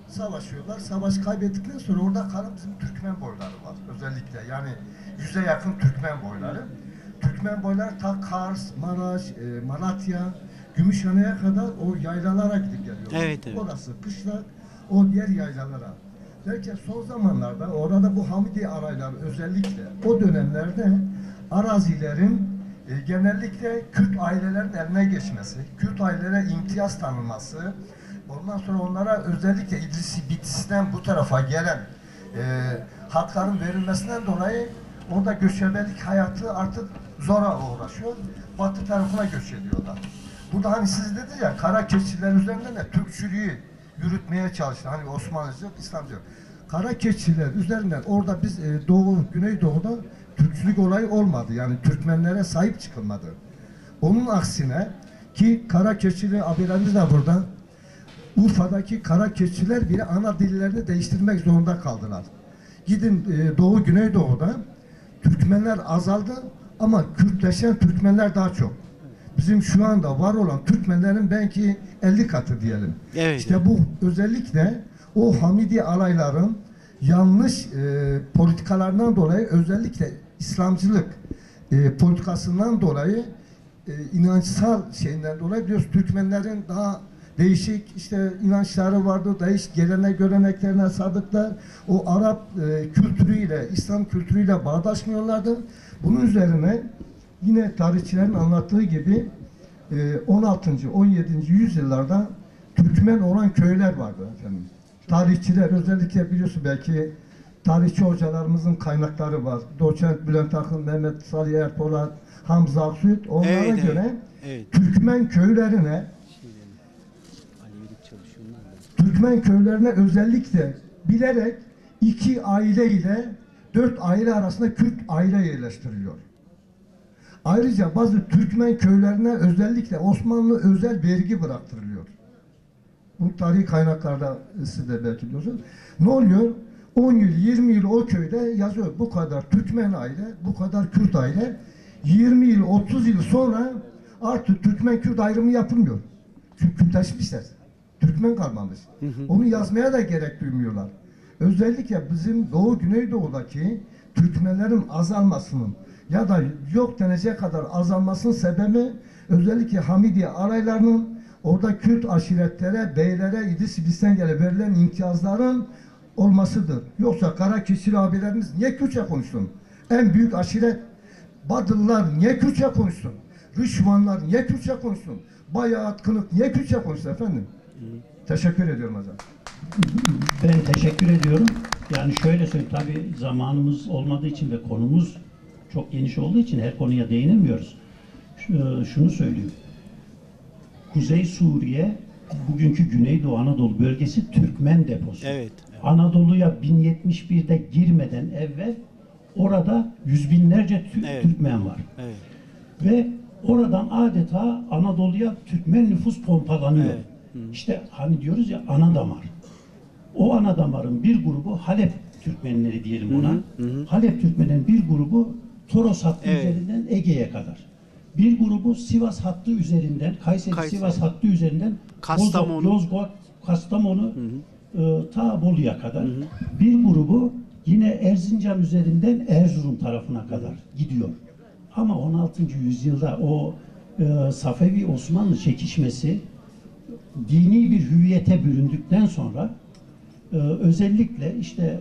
savaşıyorlar. Savaş kaybettikten sonra orada kalan bizim Türkmen boyları var özellikle. Yani 100'e yakın Türkmen boyları. Türkmen boyları ta Kars, Maraş, Malatya, Gümüşhane'ye kadar o yaylalara gidip geliyorlar. Evet, evet. Orası kışlak, o diğer yaylalara. Derken son zamanlarda orada bu Hamidi arayları özellikle o dönemlerde arazilerin genellikle Kürt ailelerin eline geçmesi, Kürt ailelere imtiyaz tanınması, Ondan sonra onlara özellikle Bitlis'ten bu tarafa gelen hakların verilmesinden dolayı orada göçebelik hayatı artık zora uğraşıyor. Batı tarafına göç ediyorlar. Burada hani siz dediniz ya, kara keçiler üzerinden de Türkçülüğü yürütmeye çalıştı. Hani Osmanlıcı yok, İslamcı yok. Kara keçiler üzerinden orada biz Güneydoğu'da Türkçülük olayı olmadı. Yani Türkmenlere sahip çıkılmadı. Onun aksine ki kara keçili abilerimiz de burada, Urfa'daki kara keçiler bile ana dillerini değiştirmek zorunda kaldılar. Gidin Doğu Güneydoğu'da Türkmenler azaldı ama Kürtleşen Türkmenler daha çok. Bizim şu anda var olan Türkmenlerin belki 50 katı diyelim. Evet. İşte bu özellikle o Hamidi alayların yanlış politikalarından dolayı, özellikle İslamcılık politikasından dolayı, inançsal şeyinden dolayı biliyoruz Türkmenlerin daha değişik işte inançları vardı, değişik gelenek göreneklerine sadıklar. O Arap kültürüyle, İslam kültürüyle bağdaşmıyorlardı. Bunun üzerine yine tarihçilerin anlattığı gibi 16. 17. yüzyıllarda Türkmen olan köyler vardı efendim. Tarihçiler özellikle biliyorsun, belki tarihçi hocalarımızın kaynakları var. Doçent Bülent Akın, Mehmet Salih Erpolat, Hamza Aksüt, onlara göre Türkmen köylerine özellikle bilerek 2 aile ile 4 aile arasında Kürt aile yerleştiriliyor. Ayrıca bazı Türkmen köylerine özellikle Osmanlı özel vergi bıraktırılıyor. Bu tarihi kaynaklarda siz de belki biliyorsunuz. Ne oluyor? 10 yıl, 20 yıl o köyde yazıyor. Bu kadar Türkmen aile, bu kadar Kürt aile. 20 yıl, 30 yıl sonra artık Türkmen-Kürt ayrımı yapılmıyor. Çünkü Kürtleşmişler. Türkmen kalmamış. Onu yazmaya da gerek duymuyorlar. Özellikle bizim Doğu Güneydoğu'daki Türkmenlerin azalmasının ya da yok denecek kadar azalmasının sebebi özellikle Hamidiye alaylarının orada Kürt aşiretlere, beylere, İdris-i verilen imtiyazların olmasıdır. Yoksa kara keçili abilerimiz niye Kürtçe konuşsun? En büyük aşiret Badıllar niye Kürtçe konuşsun? Rışvanlar niye Kürtçe konuşsun? Bayat, Kınık niye Kürtçe konuşsun efendim? Teşekkür ediyorum hocam. Ben teşekkür ediyorum. Yani şöyle söyleyeyim, tabii zamanımız olmadığı için ve konumuz çok geniş olduğu için her konuya değinemiyoruz. Şunu söyleyeyim. Kuzey Suriye, bugünkü Güneydoğu Anadolu bölgesi Türkmen deposu. Evet. Anadolu'ya 1071'de girmeden evvel orada yüz binlerce Türkmen var. Evet. Ve oradan adeta Anadolu'ya Türkmen nüfus pompalanıyor. Evet. İşte hani diyoruz ya, ana damar. O ana damarın bir grubu Halep Türkmenleri diyelim ona. Halep Türkmenlerin bir grubu Toros hattı üzerinden Ege'ye kadar. Bir grubu Sivas hattı üzerinden, Kayseri Sivas hattı üzerinden Kastamonu, Yozgat, Kastamonu ta Bolu'ya kadar. Bir grubu yine Erzincan üzerinden Erzurum tarafına kadar gidiyor. Ama 16. yüzyılda o Safevi Osmanlı çekişmesi dini bir hüviyete büründükten sonra özellikle işte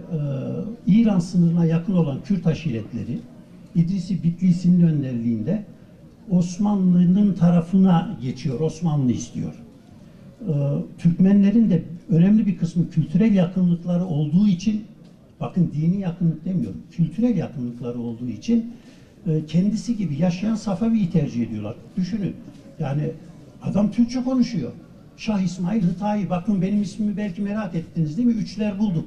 İran sınırına yakın olan Kürt aşiretleri İdris-i Bitlis'in önderliğinde Osmanlı'nın tarafına geçiyor. Osmanlı istiyor. Türkmenlerin de önemli bir kısmı kültürel yakınlıkları olduğu için, bakın dini yakınlık demiyorum, kültürel yakınlıkları olduğu için kendisi gibi yaşayan Safevi'yi tercih ediyorlar. Düşünün. Yani adam Türkçe konuşuyor. Şah İsmail Hıtai, bakın benim ismimi belki merak ettiniz değil mi? Üçler bulduk.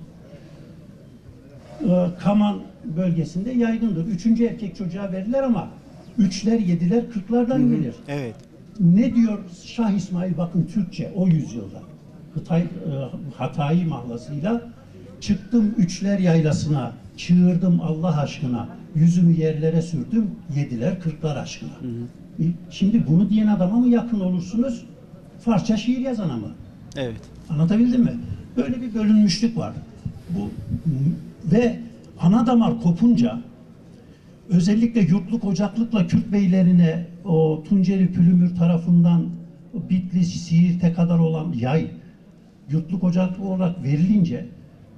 Kaman bölgesinde yaygındır. 3. erkek çocuğa verirler ama 3'ler, 7'ler 40'lardan gelir. Evet. Ne diyor Şah İsmail, bakın Türkçe o yüzyılda. Hatayi mahlasıyla çıktım 3'ler yaylasına, çığırdım Allah aşkına, yüzümü yerlere sürdüm 7'ler 40'lar aşkına. Şimdi bunu diyen adama mı yakın olursunuz? Farsça şiir yazana mı? Evet. Anlatabildim mi? Böyle bir bölünmüşlük var. Bu ve ana damar kopunca özellikle yurtluk ocaklıkla Kürt beylerine o Tunceli Pülümür tarafından Bitlis, Siirt'e kadar olan yay yurtluk ocaklık olarak verilince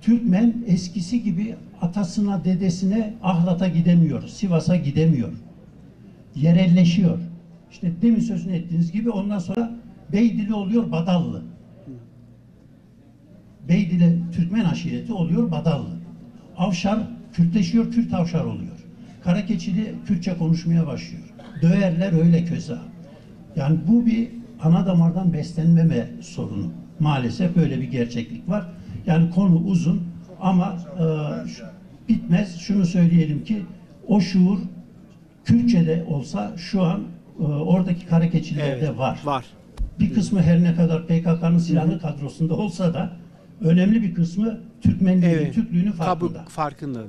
Türkmen eskisi gibi atasına, dedesine Ahlat'a gidemiyor, Sivas'a gidemiyor. Yerelleşiyor. İşte demin sözünü ettiğiniz gibi ondan sonra Beydili oluyor Badallı. Beydile Türkmen aşireti oluyor Badallı. Avşar Kürtleşiyor, Kürt Avşar oluyor. Karakeçili Kürtçe konuşmaya başlıyor. Döverler öyle köza. Yani bu bir ana damardan beslenmeme sorunu. Maalesef böyle bir gerçeklik var. Yani konu uzun ama bitmez. Şunu söyleyelim ki o şuur Kürtçe'de olsa şu an oradaki Karakeçililerde var. Bir kısmı her ne kadar PKK'nın silahlı kadrosunda olsa da önemli bir kısmı Türkmenliğini, Türklüğünü farkında. Farkında.